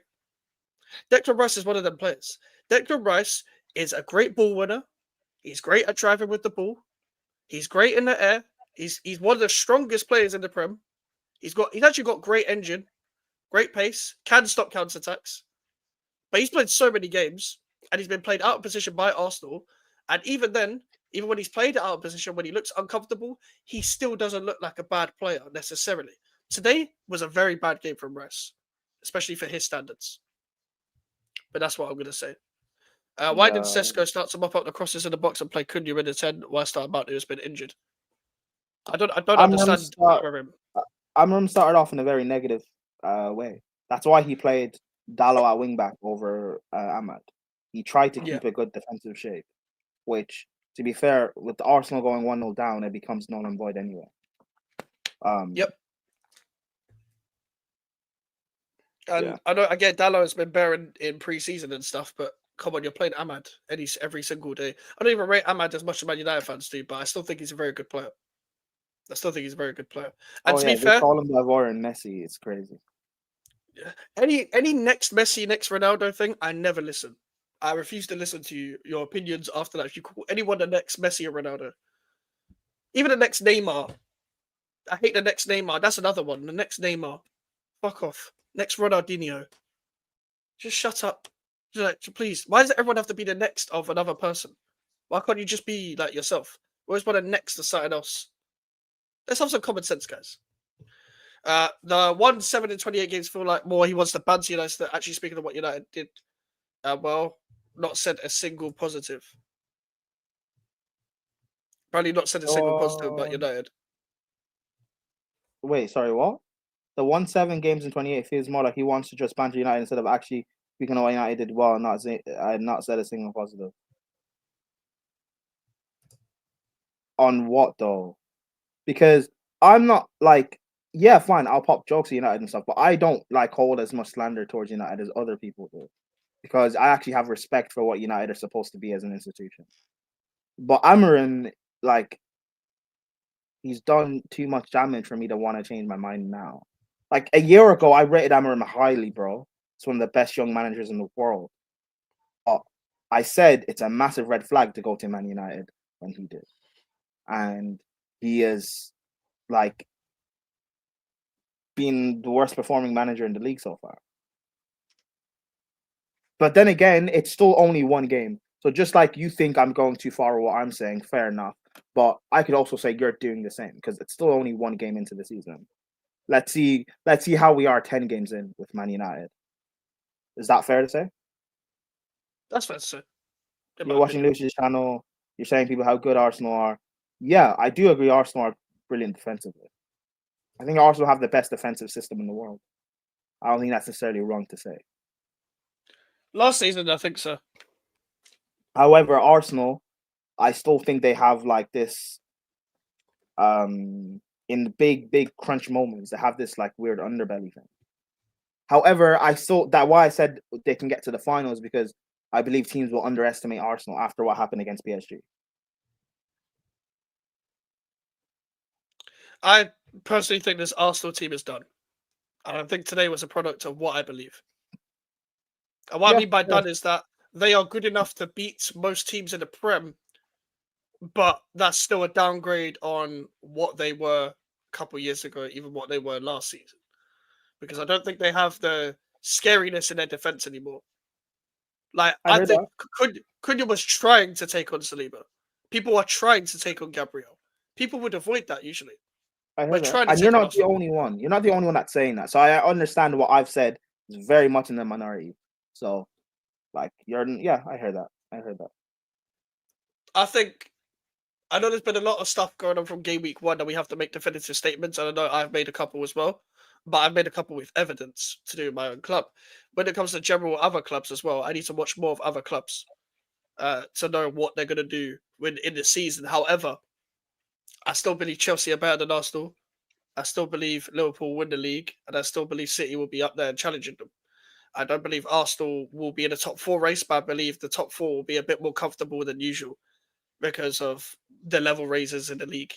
Declan Rice is one of them players. Declan Rice is a great ball winner. He's great at driving with the ball. He's great in the air. He's one of the strongest players in the Prem. He's actually got great engine, great pace, can stop counterattacks. But he's played so many games, and he's been played out of position by Arsenal. And even then, even when he's played out of position, when he looks uncomfortable, he still doesn't look like a bad player necessarily. Today was a very bad game from Rice, especially for his standards. But that's what I'm going to say. Why did Sesko start to mop up the crosses in the box and play Cunha in the 10 whilst Mount has been injured? I don't understand. Amram started off in a very negative way. That's why he played Dalot at wing back over Ahmad. He tried to keep a good defensive shape, which, to be fair, with Arsenal going 1-0 down, it becomes null and void anyway. Yep. And I know, again, Dalot has been better in pre-season and stuff, but come on, you're playing Ahmad every single day. I don't even rate Ahmad as much as Man United fans do, but I still think he's a very good player. And to be fair, they call him Lavor and Messi. It's crazy. Any next Messi, next Ronaldo thing, I never listen. I refuse to listen to your opinions after that. If you call anyone the next Messi or Ronaldo, even the next Neymar, I hate the next Neymar. That's another one. The next Neymar, fuck off. Next Ronaldinho. Just shut up. Just like, please. Why does everyone have to be the next of another person? Why can't you just be like yourself? Always want to next to something else. Let's have some common sense, guys. The 1-7 in 28 games feel like more he wants to banter United. Actually, speaking of what United did, well, not said a single positive. Probably not said a single positive about United. Wait, sorry, what? The 1-7 games in 28 feels more like he wants to just banter United instead of actually speaking of what United did well and I had not said a single positive. On what though? Because I'm not like, yeah, fine, I'll pop jokes at United and stuff, but I don't like hold as much slander towards United as other people do. Because I actually have respect for what United are supposed to be as an institution. But Amarin, like, he's done too much damage for me to want to change my mind now. Like a year ago, I rated Amarim highly, bro. It's one of the best young managers in the world. But I said it's a massive red flag to go to Man United when he did. And he is like being the worst performing manager in the league so far. But then again, it's still only one game. So just like you think I'm going too far with what I'm saying, fair enough. But I could also say you're doing the same because it's still only one game into the season. Let's see how we are 10 games in with Man United. Is that fair to say? That's fair to say. You're watching Lewis's channel. You're saying people how good Arsenal are. Yeah, I do agree. Arsenal are brilliant defensively. I think Arsenal have the best defensive system in the world. I don't think that's necessarily wrong to say. Last season, I think so. However, Arsenal, I still think they have like this. In the big crunch moments, they have this like weird underbelly thing. However, I saw that why I said they can get to the finals because I believe teams will underestimate Arsenal after what happened against PSG. I personally think this Arsenal team is done. And I think today was a product of what I believe. And what I mean by done is that they are good enough to beat most teams in the Prem, but that's still a downgrade on what they were a couple of years ago, even what they were last season. Because I don't think they have the scariness in their defense anymore. Like I think Cunha was trying to take on Saliba. People are trying to take on Gabriel. People would avoid that usually. I heard that. And you're not the only one. You're not the only one that's saying that. So I understand what I've said is very much in the minority. So, like, I heard that. I know there's been a lot of stuff going on from game week 1 that we have to make definitive statements. And I know I've made a couple as well. But I've made a couple with evidence to do in my own club. When it comes to general other clubs as well, I need to watch more of other clubs to know what they're going to do in the season. However, I still believe Chelsea are better than Arsenal. I still believe Liverpool will win the league. And I still believe City will be up there and challenging them. I don't believe Arsenal will be in the top 4 race, but I believe the top 4 will be a bit more comfortable than usual because of the level raisers in the league.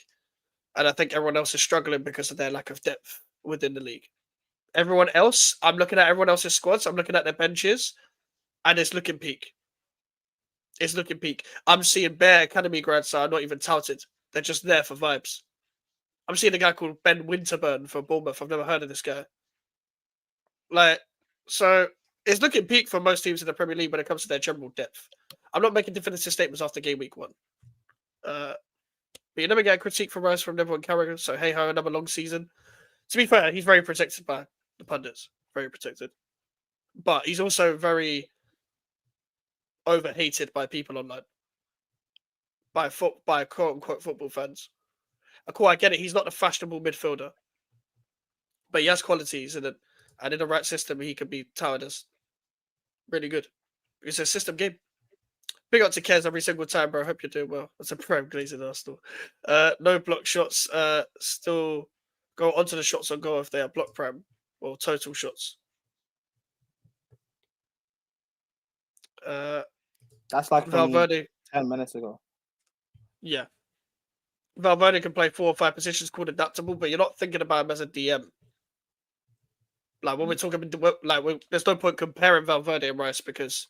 And I think everyone else is struggling because of their lack of depth within the league. Everyone else, I'm looking at everyone else's squads. I'm looking at their benches, and it's looking peak. It's looking peak. I'm seeing bare academy grads that are not even touted. They're just there for vibes. I'm seeing a guy called Ben Winterburn for Bournemouth. I've never heard of this guy. So it's looking peak for most teams in the Premier League when it comes to their general depth. I'm not making definitive statements after game week 1. But you never get a critique from us from everyone Carragher. So hey ho, another long season. To be fair, he's very protected by the pundits. Very protected. But he's also very overhated by people online. By quote unquote football fans. Cool, I get it. He's not a fashionable midfielder. But he has qualities and in the right system he could be touted as really good. It's a system game. Big up to Kez every single time, bro. I hope you're doing well. That's a prem glazing Arsenal. No block shots. Still go onto the shots on goal if they are block prem or total shots. That's like Valverde 10 minutes ago. Yeah. Valverde can play 4 or 5 positions called adaptable, but you're not thinking about him as a DM. Like when we're talking, there's no point comparing Valverde and Rice because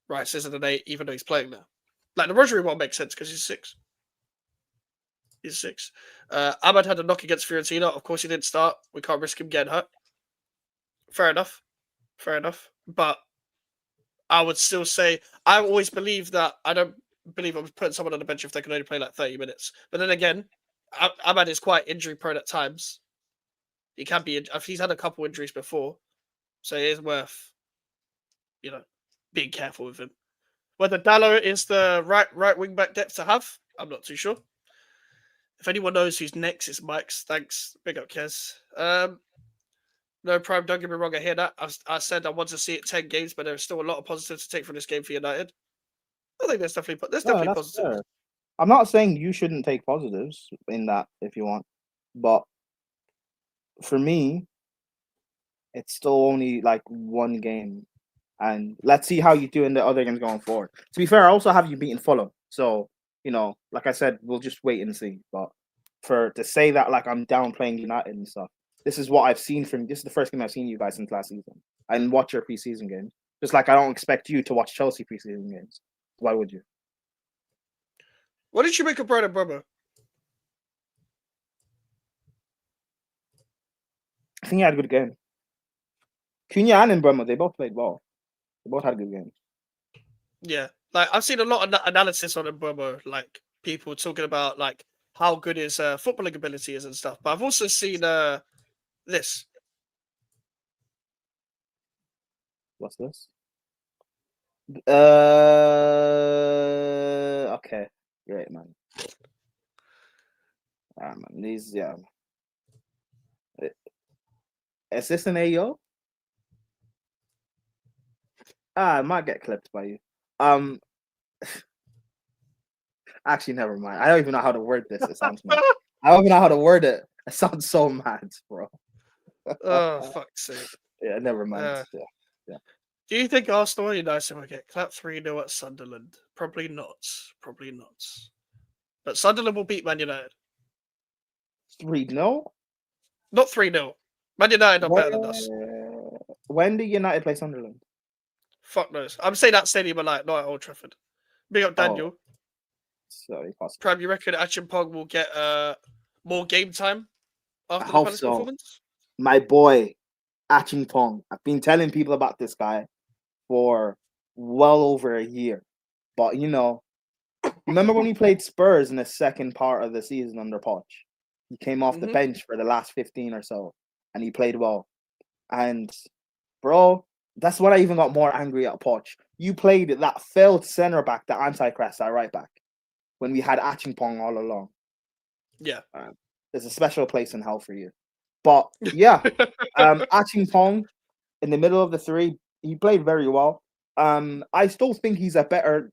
Rice isn't an 8, even though he's playing now. Like the Rodri one makes sense because he's 6. He's 6. Ahmad had a knock against Fiorentina. Of course, he didn't start. We can't risk him getting hurt. Fair enough. fair enough. But I would still say I always believe that I don't believe I was putting someone on the bench if they can only play like 30 minutes. But then again, Ahmad is quite injury prone at times. He can be. He's had a couple injuries before, so it is worth being careful with him. Whether Dallo is the right wing back depth to have, I'm not too sure. If anyone knows who's next, it's Mikez. Thanks. Big up, Kez. No, Prime, don't get me wrong. I hear that. I said I want to see it 10 games, but there's still a lot of positives to take from this game for United. I think there's definitely No, that's positives. fair. I'm not saying you shouldn't take positives in that if you want, but for me, it's still only like one game, and let's see how you do in the other games going forward. To be fair, I also have you beaten Fulham, so like I said, we'll just wait and see. But to say that like I'm downplaying United and stuff, this is what I've seen from. This is the first game I've seen you guys since last season. I didn't watch your preseason games, just like I don't expect you to watch Chelsea preseason games. Why would you? What did you make of Brian Brummer? I think he had a good game. Cunha and Mbeumo, they both played well. They both had good games. Yeah, like I've seen a lot of analysis on Mbeumo, like people talking about like how good his footballing ability is and stuff. But I've also seen this. What's this? Okay, great man. Man, these Is this an AO? I might get clipped by you. Actually, never mind. I don't even know how to word this. It sounds mad. I don't even know how to word it. It sounds so mad, bro. Oh, fuck's sake. Yeah, never mind. Yeah. Do you think Arsenal or United will get clapped 3-0 at Sunderland? Probably not. Probably not. But Sunderland will beat Man United. 3-0? Not 3-0. Man United are better than us. When did United play Sunderland? Fuck knows. I'm saying that Stadium Light, not at Old Trafford. Big up Daniel. Sorry, possible. Prime, you reckon Achimpong will get more game time after the hope Palace so. performance? My boy, Achimpong. I've been telling people about this guy for well over a year. But, remember when he played Spurs in the second part of the season under Poch? He came off the bench for the last 15 or so, and he played well. And, bro, that's when I even got more angry at Poch. You played that failed centre-back, the anti-crest at right-back, when we had Achimpong all along. Yeah. There's a special place in hell for you. But, yeah, Achimpong, in the middle of the three, he played very well. I still think he's better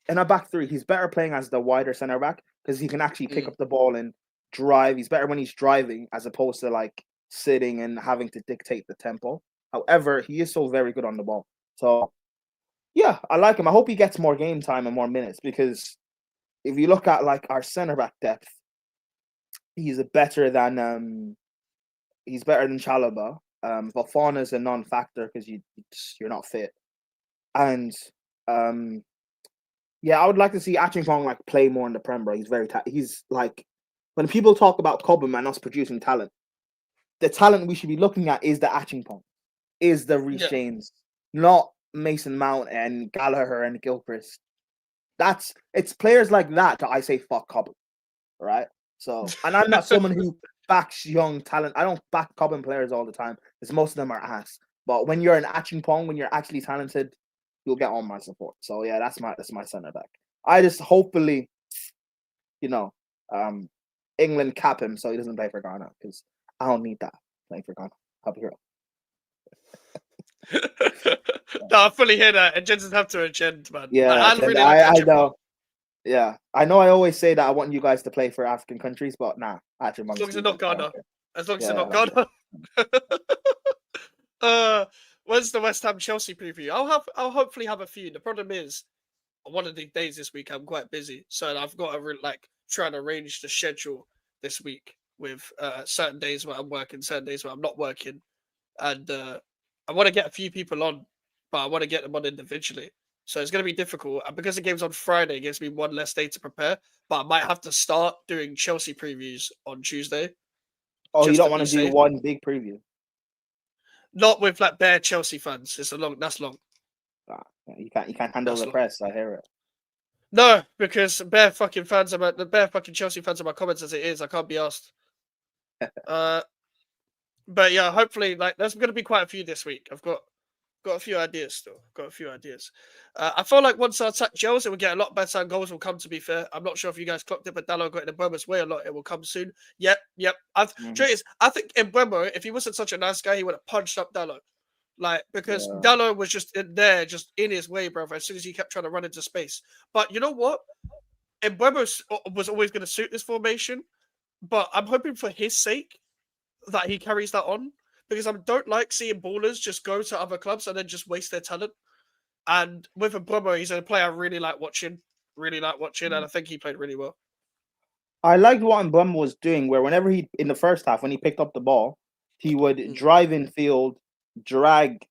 in a back three. He's better playing as the wider center back because he can actually pick up the ball and drive. He's better when he's driving as opposed to like sitting and having to dictate the tempo. However, he is still very good on the ball. So yeah, I like him. I hope he gets more game time and more minutes because if you look at like our center back depth, he's better than Chalobah. Fofana is a non-factor because you're not fit. And yeah, I would like to see Achimpong like play more in the Prem, bro. He's very he's like when people talk about Cobham and us producing talent, the talent we should be looking at is the Achimpong, is the Reece James, not Mason Mount and Gallagher and Gilchrist. It's players like that I say fuck Cobham, right? So, and I'm not someone who backs young talent. I don't back Cobham players all the time because most of them are ass. But when you're an Achimpong, when you're actually talented, you'll get all my support. So yeah, that's my center back. I just hopefully, England cap him so he doesn't play for Ghana because I don't need that playing for Ghana. I'll be here. No, I fully hear that. It doesn't have to agenda, man. Yeah, I really like I know. Yeah, I know. I always say that I want you guys to play for African countries, but nah. As long as it's not Ghana. As long as it's not Ghana. When's the West Ham Chelsea preview? I'll hopefully have a few. The problem is, one of the days this week I'm quite busy, so I've got to try and arrange the schedule this week with certain days where I'm working, certain days where I'm not working, and I want to get a few people on, but I want to get them on individually. So it's going to be difficult. And because the game's on Friday, it gives me one less day to prepare. But I might have to start doing Chelsea previews on Tuesday. Oh, you don't want to do one big preview? Not with like bare Chelsea fans. That's long. You can't handle That's the long. press. I hear it. No, because bare fucking Chelsea fans about comments as it is. I can't be asked. But yeah, hopefully, like there's going to be quite a few this week. I've got a few ideas still. Got a few ideas. I feel like once our attack gels, it will get a lot better and goals will come. To be fair, I'm not sure if you guys clocked it, but Dallo got in the Burma's way a lot. It will come soon. Yep. I think in Burma, if he wasn't such a nice guy, he would have punched up Dallo. Like, because Dallo was just in there, just in his way, brother, as soon as he kept trying to run into space. But you know what? Mbeumo was always going to suit this formation, but I'm hoping for his sake that he carries that on, because I don't like seeing ballers just go to other clubs and then just waste their talent. And with Mbeumo, he's a player I really like watching, and I think he played really well. I liked what Mbeumo was doing, where whenever he, in the first half, when he picked up the ball, he would drive in field, drag,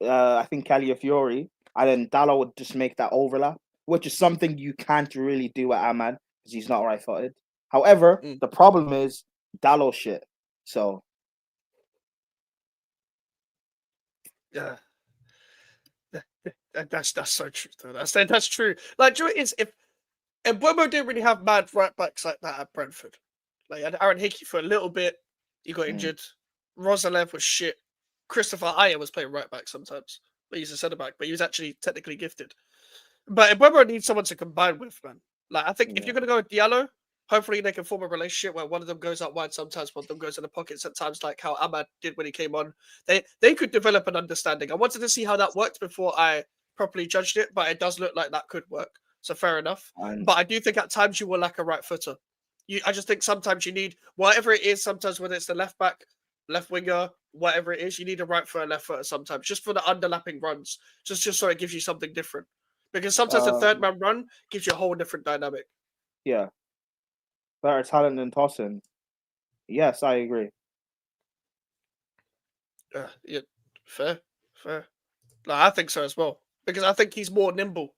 I think Calafiori, and then Dallo would just make that overlap, which is something you can't really do at Ahmad because he's not right-footed. However, the problem is Dallo shit. So yeah, that's so true. Though. That's true. Like, you know, is if Mbeumo didn't really have mad right backs like that at Brentford. Like, had Aaron Hickey for a little bit, he got injured. Rosalev was shit. Christopher Ayer was playing right back sometimes, but he's a centre back. But he was actually technically gifted. But Mbeumo needs someone to combine with, man. Like, I think if you're gonna go with Diallo, hopefully they can form a relationship where one of them goes out wide sometimes, one of them goes in the pockets at times, like how Ahmad did when he came on. They could develop an understanding. I wanted to see how that worked before I properly judged it, but it does look like that could work. So fair enough. But I do think at times you will lack a right footer. I just think sometimes you need whatever it is. Sometimes whether it's the left back, left winger, whatever it is, you need a right footer, left footer sometimes, just for the underlapping runs, just so it gives you something different. Because sometimes the third man run gives you a whole different dynamic. Yeah. Better talent than Tosin. Yes, I agree. Yeah, fair. Like, I think so as well. Because I think he's more nimble.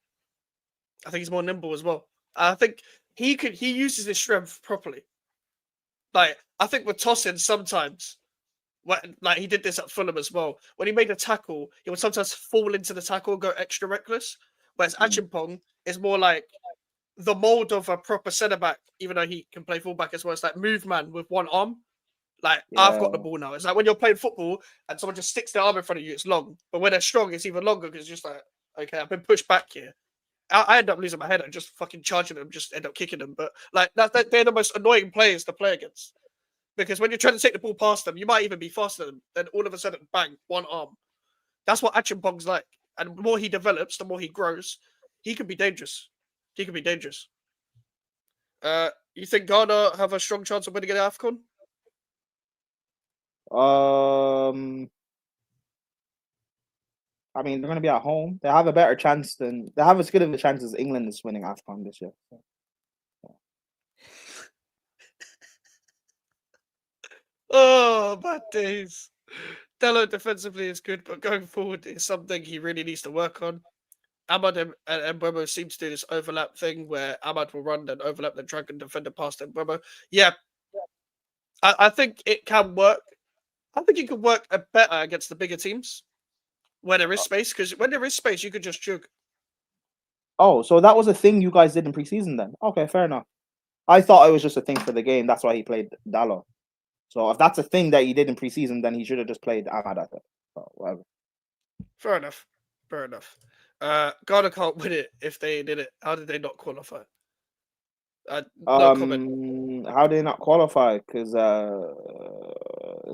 I think he's more nimble as well. I think he uses his strength properly. Like, I think with Tosin sometimes, like he did this at Fulham as well. When he made a tackle, he would sometimes fall into the tackle and go extra reckless. Whereas Achimpong is more like the mold of a proper centre back, even though he can play fullback as well. It's like move man with one arm. Like, I've got the ball now. It's like when you're playing football and someone just sticks their arm in front of you, it's long. But when they're strong, it's even longer because it's just like, okay, I've been pushed back here. I end up losing my head and just fucking charging them, just end up kicking them. But like they're the most annoying players to play against. Because when you're trying to take the ball past them, you might even be faster than them. Then all of a sudden, bang, one arm. That's what Achimpong's like. And the more he develops, the more he grows, he can be dangerous. You think Ghana have a strong chance of winning an AFCON? I mean, they're going to be at home. They have a better chance they have as good of a chance as England is winning AFCON this year. So. Oh, bad days. Dallo defensively is good, but going forward is something he really needs to work on. Ahmad and Mbeumo seem to do this overlap thing where Ahmad will run and overlap the drag and defender past Mbeumo. Yeah, I think it can work. I think it could work better against the bigger teams where there is space, because when there is space, you could just jug. Oh, so that was a thing you guys did in preseason then? Okay, fair enough. I thought it was just a thing for the game. That's why he played Dallo. So if that's a thing that he did in preseason, then he should have just played Ahmad, I think. So, whatever. Fair enough. Ghana can't win it if they did it. How did they not qualify? No comment. How did they not qualify? Because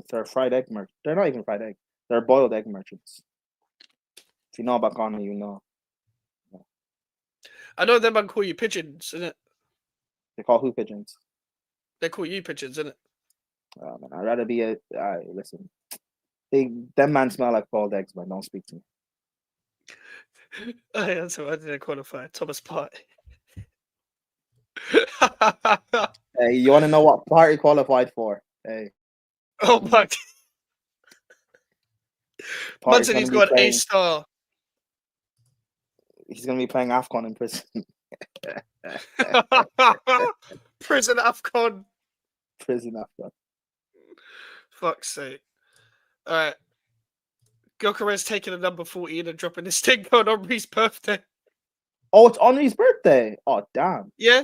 they're fried egg merchants. They're not even fried egg. They're boiled egg merchants. If you know about Ghana, you know. I know them man call you pigeons, isn't it? They call who pigeons? They call you pigeons, isn't it? Man, I'd rather be a. Listen, them man smell like boiled eggs, man. Don't speak to me. Oh, yeah, so why did they qualify? Thomas Partey. Hey, you want to know what Partey qualified for? Hey. Oh my! Man said he's got an A-star. He's gonna be playing AFCON in prison. Prison AFCON. Prison AFCON. Fuck's sake. All right. Gyökeres taking a number 14 and dropping this thing on Henry's birthday. Oh, it's Henry's birthday. Oh, damn. Yeah,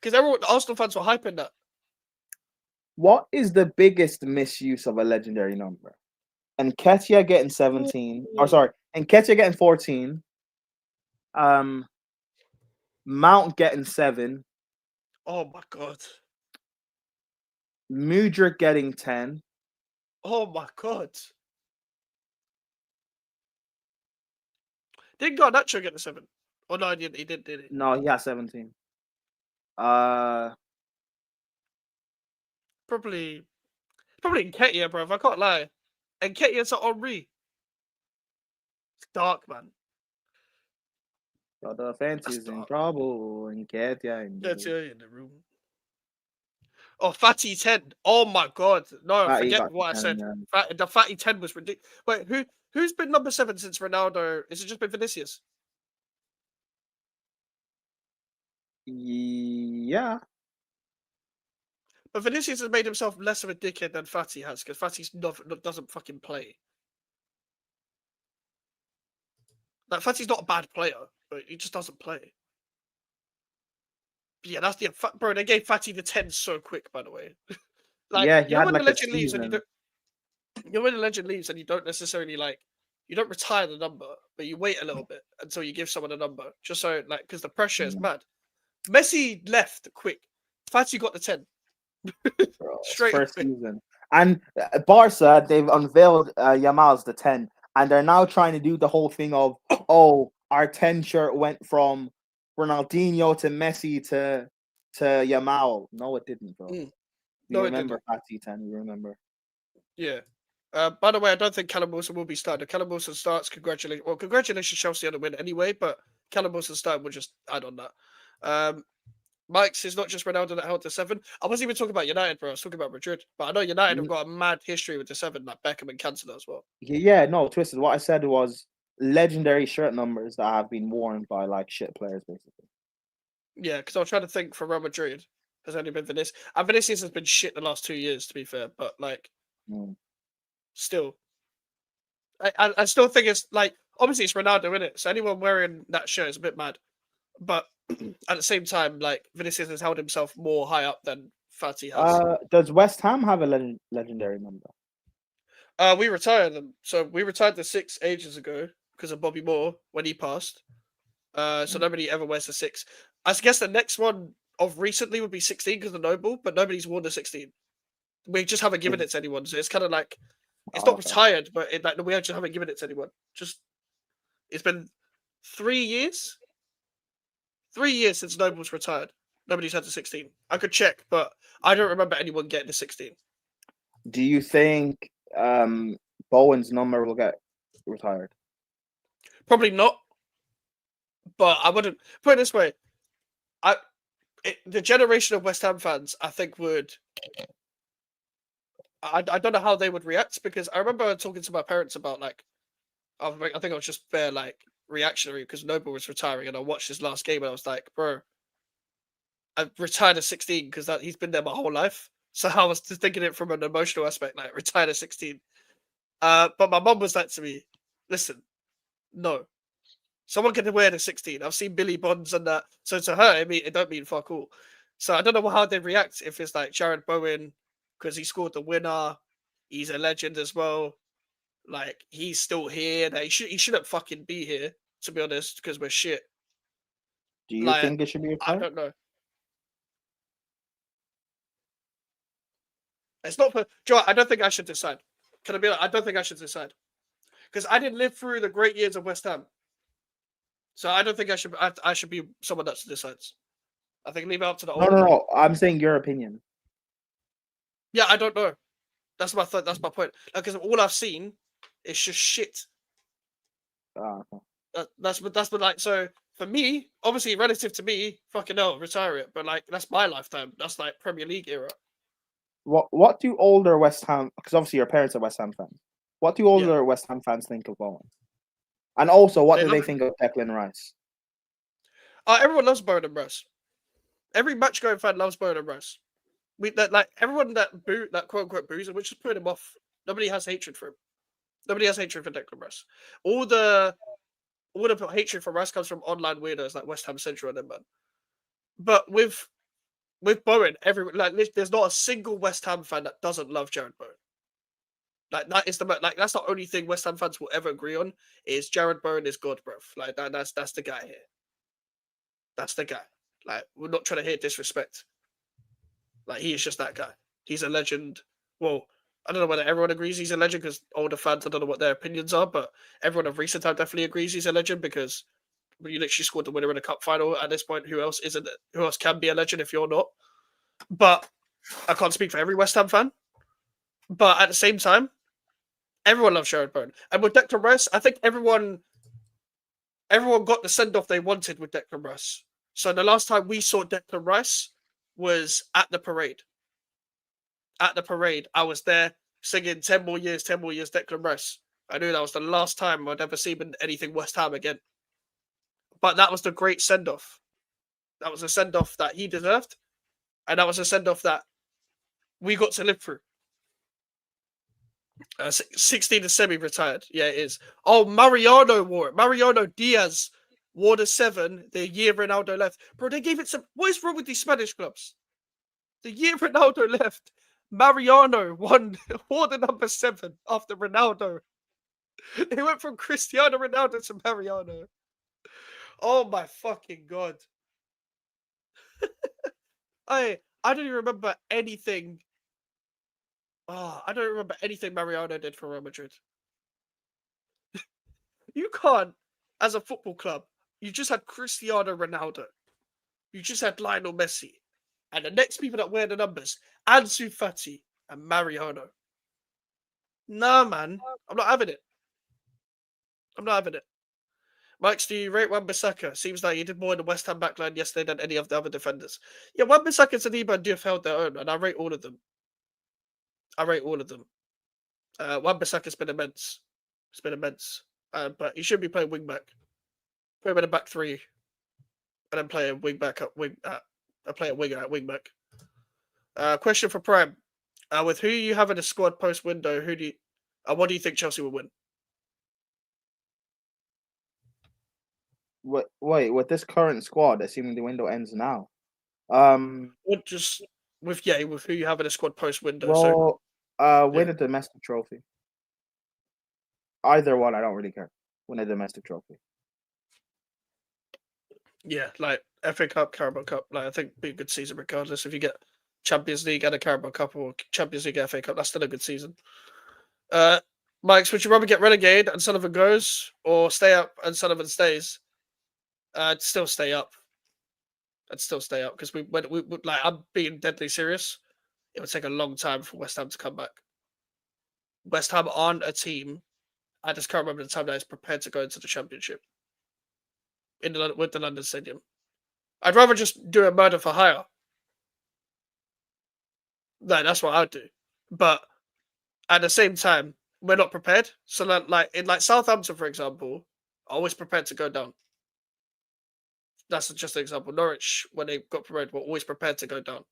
because Arsenal fans were hyping that. What is the biggest misuse of a legendary number? Nketiah getting 17. Or sorry, Nketiah getting 14. Mount getting 7. Oh my god. Mudryk getting 10. Oh my god. Didn't Garnacho get the 7? Oh no, he did he? No, he has 17. Probably Nketiah, bro. I can't lie. Nketiah's at Henry. It's dark, man. So the fence is in trouble. Nketiah in Nketiah in the room. Oh, Fatty 10. Oh my god. No, Fatty forget got what I 10, said. yeah. The Fatty 10 was ridiculous. Wait, who's been number 7 since Ronaldo? Is it just been Vinicius? Yeah. But Vinicius has made himself less of a dickhead than Fatty has, because Fatty doesn't fucking play. Like, Fatty's not a bad player, but he just doesn't play. But yeah, that's the bro. They gave Fatty the 10 so quick, by the way. Like, yeah, he you know had when like the a legend leaves and season. when the legend leaves and you don't necessarily you don't retire the number, but you wait a little bit until you give someone a number, just so because the pressure is mad. Messi left quick. Fatty got the 10. Bro, Straight first away. season. And Barca, they've unveiled Yamal's the 10, and they're now trying to do the whole thing of, oh, our 10 shirt went from Ronaldinho to Messi to Yamal. No, it didn't, bro. You No, remember Fatty 10, you remember. Yeah. By the way, I don't think Callum Wilson will be starting. If Callum Wilson starts, congratulations Chelsea on the win anyway, but Callum Wilson starting will just add on that. Mikez is not just Ronaldo that held the 7. I wasn't even talking about United, bro. I was talking about Madrid. But I know United have got a mad history with the 7, like Beckham and Cantona as well. Yeah, no, twisted. What I said was legendary shirt numbers that have been worn by like shit players, basically. Yeah, because I was trying to think for Real Madrid. Has only been Vinicius. And Vinicius has been shit the last 2 years, to be fair. But like, still, I still think it's like, obviously it's Ronaldo, in it. So anyone wearing that shirt is a bit mad. But at the same time, like, Vinicius has held himself more high up than Fatty has. Does West Ham have a legendary number? We retired them. So we retired the 6 ages ago because of Bobby Moore when he passed. So nobody ever wears the 6. I guess the next one of recently would be 16 because of Noble, but nobody's worn the 16. We just haven't given it to anyone. So it's kind of like, it's not retired, but we just haven't given it to anyone. Just, it's been 3 years. 3 years since Noble's retired. Nobody's had the 16. I could check, but I don't remember anyone getting the 16. Do you think Bowen's number will get retired? Probably not. But I wouldn't put it this way. The generation of West Ham fans, I think, would. I don't know how they would react, because I remember talking to my parents about, like, I think I was just bare like reactionary because Noble was retiring, and I watched his last game and I was like, bro, I retired at 16 because he's been there my whole life. So I was just thinking it from an emotional aspect, like retired at 16. But my mum was like to me, listen, no. Someone can wear the 16. I've seen Billy Bonds and that. So to her, it don't mean fuck all. So I don't know how they react if it's like Jared Bowen, because he scored the winner. He's a legend as well. Like, he's still here. He shouldn't fucking be here, to be honest, because we're shit. Do you think it should be retired? I don't know. It's not for Joe. I don't think I should decide. Can I be like, I don't think I should decide, because I didn't live through the great years of West Ham. So I don't think I should. I should be someone that decides. I think leave it up to the. No. I'm saying your opinion. Yeah, I don't know. That's my That's my point. Because all I've seen is just shit. That's like, so for me, obviously relative to me, fucking hell, retire it. But like, that's my lifetime. That's like Premier League era. What do older West Ham? Because obviously your parents are West Ham fans. What do older West Ham fans think of Bowen? And also, what do they think of Declan Rice? Everyone loves Bowen and Rice. Every match going fan loves Bowen and Rice. Like everyone that quote unquote boos him, which is putting him off. Nobody has hatred for him. Nobody has hatred for Declan Rice. All the hatred for Rice comes from online weirdos like West Ham Central and them, man. But with Bowen, there's not a single West Ham fan that doesn't love Jared Bowen. Like that's the only thing West Ham fans will ever agree on is Jared Bowen is God, bruv. Like that's the guy here. That's the guy. Like we're not trying to hear disrespect. Like he is just that guy. He's a legend. Well, I don't know whether everyone agrees he's a legend because older fans, I don't know what their opinions are, but everyone of recent time definitely agrees he's a legend because you literally scored the winner in a cup final. At this point, who else isn't? Who else can be a legend if you're not? But I can't speak for every West Ham fan. But at the same time, everyone loves Jared Bowen. And with Declan Rice, I think everyone got the send-off they wanted with Declan Rice. So the last time we saw Declan Rice was at the parade. At the parade, I was there singing 10 more years, Declan Rice. I knew that was the last time I'd ever seen anything West Ham again. But that was the great send-off. That was a send-off that he deserved. And that was a send-off that we got to live through. 16 is semi-retired. Yeah, it is. Oh, Mariano wore it. Mariano Diaz wore the 7 the year Ronaldo left. Bro, they gave it some... What is wrong with these Spanish clubs? The year Ronaldo left, Mariano wore the number 7 after Ronaldo. They went from Cristiano Ronaldo to Mariano. Oh my fucking God. I don't even remember anything. I don't remember anything Mariano did for Real Madrid. You can't, as a football club, you just had Cristiano Ronaldo. You just had Lionel Messi. And the next people that wear the numbers, Ansu Fati and Mariano. Nah, man. I'm not having it. I'm not having it. Mikes, do you rate Wan-Bissaka? Seems like he did more in the West Ham backline yesterday than any of the other defenders. Yeah, Wan-Bissaka, Saliba, and Diouf held their own, and I rate all of them. Wan-Bissaka's been immense. It's been immense. But he should be playing wing back. Put him in a back 3. And then play a wing back up wing. Play a winger at wing back. Question for Prime: with who you have in the squad post window, what do you think Chelsea will win? Wait, with this current squad, assuming the window ends now. Or just with who you have in the squad post window. Well, win a domestic trophy. Either one, I don't really care. Win a domestic trophy. Yeah, like FA Cup, Carabao Cup. Like I think it'd be a good season regardless. If you get Champions League and a Carabao Cup or Champions League and FA Cup, that's still a good season. Mike, would you rather get relegated and Sullivan goes, or stay up and Sullivan stays? I'd still stay up. Because I'm being deadly serious. It would take a long time for West Ham to come back. West Ham aren't a team. I just can't remember the time that is prepared to go into the Championship with the London Stadium. I'd rather just do a murder for hire. No, that's what I'd do. But at the same time, we're not prepared. So in Southampton, for example, always prepared to go down. That's just an example. Norwich, when they got promoted, were always prepared to go down.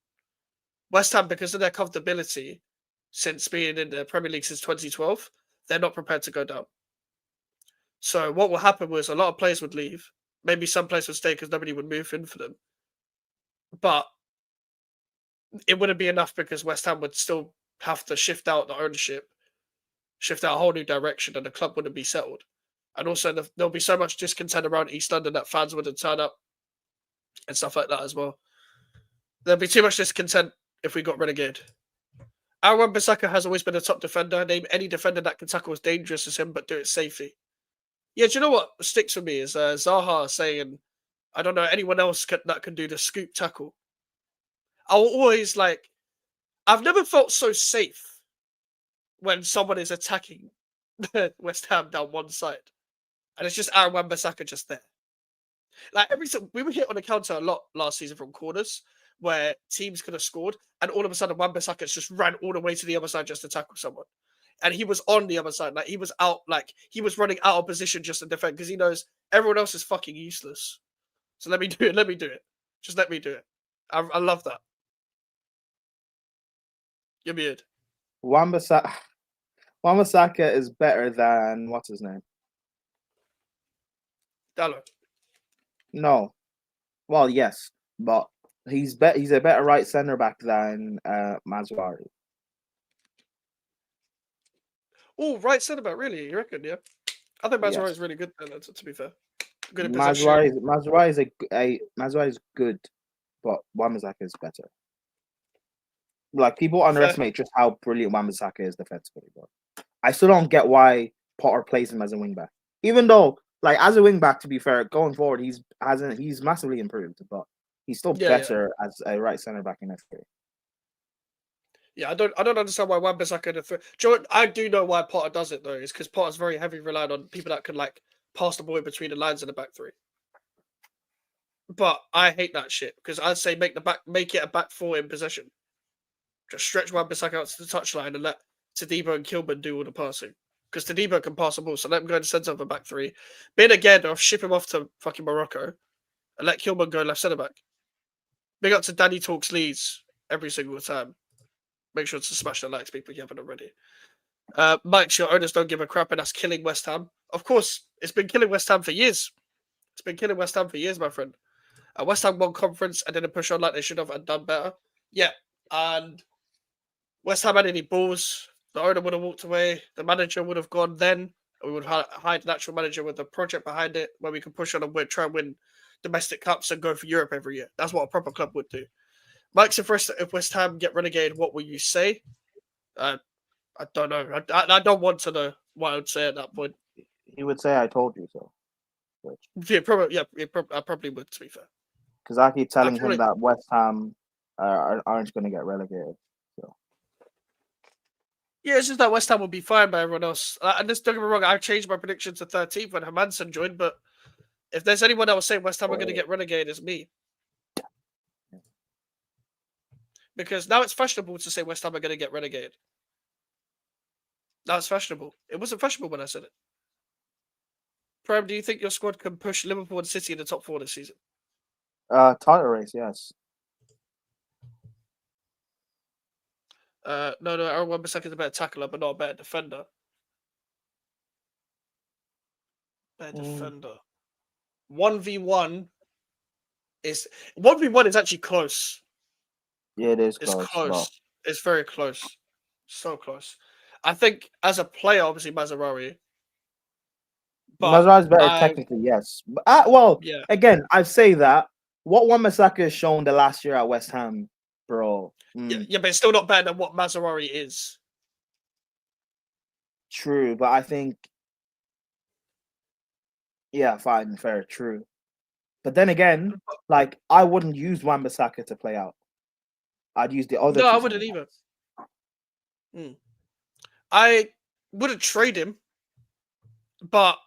West Ham, because of their comfortability since being in the Premier League since 2012, they're not prepared to go down. So what will happen was a lot of players would leave. Maybe some players would stay because nobody would move in for them. But it wouldn't be enough because West Ham would still have to shift out the ownership, shift out a whole new direction, and the club wouldn't be settled. And also, there'll be so much discontent around East London that fans wouldn't turn up and stuff like that as well. There'll be too much discontent if we got relegated. Aaron Wan-Bissaka has always been a top defender. Name any defender that can tackle as dangerous as him, but do it safely. Yeah, do you know what sticks for me is Zaha saying, I don't know anyone else that can do the scoop tackle. I'll always I've never felt so safe when someone is attacking West Ham down one side. And it's just Aaron Wan-Bissaka just there. We were hit on the counter a lot last season from corners where teams could have scored, and all of a sudden Wan-Bissaka just ran all the way to the other side just to tackle someone. And he was on the other side, he was out, he was running out of position just to defend because he knows everyone else is fucking useless. So let me do it. Just let me do it. I love that. You're weird. Wan-Bissaka Wan-Bissaka is better than what's his name? Dallo. No. Well, yes, but he's a better right centre back than Mazraoui. Oh, right centre back, really? You reckon? Yeah. I think Mazraoui Yes. is really good. Then, to be fair, good in possession. Mazraoui is good, but Wan-Bissaka is better. Like people underestimate just how brilliant Wan-Bissaka is defensively, but I still don't get why Potter plays him as a wing back. Even though, like as a wing back, to be fair, going forward, he's massively improved, but he's still Yeah, better as a right centre back in F3. Yeah, I don't understand why Wan-Bissaka the threat. I do know why Potter does it though. Is because Potter's very heavy relied on people that can like pass the ball in between the lines in the back three. But I hate that shit because I'd say make it a back four in possession. Just stretch Wan-Bissaka out to the touchline and let Tadibo and Kilburn do all the passing. Because Tadibo can pass the ball, so let him go in the centre of the back three. Bin again, or ship him off to fucking Morocco and let Kilburn go left centre back. Big up to Danny Talks Leeds every single time. Make sure to smash the likes, people, if you haven't already. Mike, your owners don't give a crap, and that's killing West Ham. Of course, it's been killing West Ham for years. It's been killing West Ham for years, my friend. West Ham won conference and didn't push on like they should have and done better. Yeah, and West Ham had any balls, the owner would have walked away. The manager would have gone then. And we would hide an actual manager with a project behind it where we could push on and try and win domestic cups and go for Europe every year. That's what a proper club would do. Mike, if West Ham get relegated, what will you say? I don't know. I don't want to know what I would say at that point. He would say, "I told you so." Yeah, probably. Yeah, I probably would. To be fair, because I keep telling him that West Ham aren't going to get relegated. So. Yeah, it's just that West Ham will be fine by everyone else. And just don't get me wrong, I changed my prediction to 13th when Hermansen joined, but if there's anyone that was saying West Ham are going to get relegated, it's me. Because now it's fashionable to say West Ham are going to get relegated. Now it's fashionable. It wasn't fashionable when I said it. Prem, do you think your squad can push Liverpool and City in the top four this season? Title race, yes. No, Aaron Wan-Bissaka is a better tackler, but not a better defender. Defender. 1v1 is actually close. Yeah, it is It's close. close. It's very close. So close. I think as a player, obviously Mazraoui. Mazraoui's better technically, yes. But, yeah. Again, I say that. What Wan-Bissaka has shown the last year at West Ham, bro. Yeah, but it's still not better than what Mazraoui is. True, but I think... Yeah, fine, fair, true. But then again, like, I wouldn't use Wan-Bissaka to play out. I'd use the other. No, I wouldn't either. I wouldn't trade him, but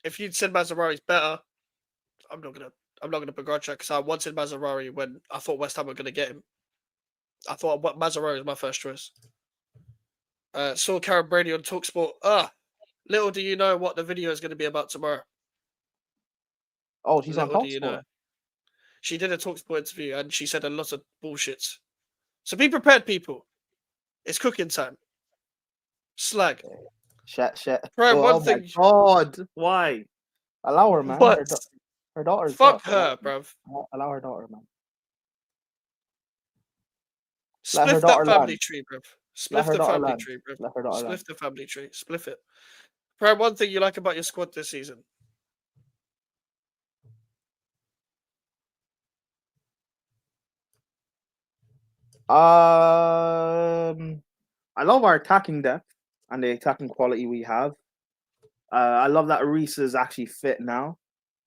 if you'd said Mazraoui's better, I'm not gonna begrudge that because I wanted Mazraoui when I thought West Ham were gonna get him. I thought Mazraoui was my first choice. Saw Karen Brady on TalkSport. Little do you know what the video is going to be about tomorrow. Oh, she's on TalkSport. You know. She did a TalkSport interview and she said a lot of bullshit. So be prepared, people. It's cooking time. Slag. Shit. Right, oh my God. Why? Allow her, man. What? Her daughter's Fuck her, bruv. Allow her daughter, man. Spliff that family tree, bruv. Spliff the family tree, bruv. Let her daughter Spliff the family tree. Spliff it. Prime, one thing you like about your squad this season? I love our attacking depth and the attacking quality we have. I love that Reese is actually fit now,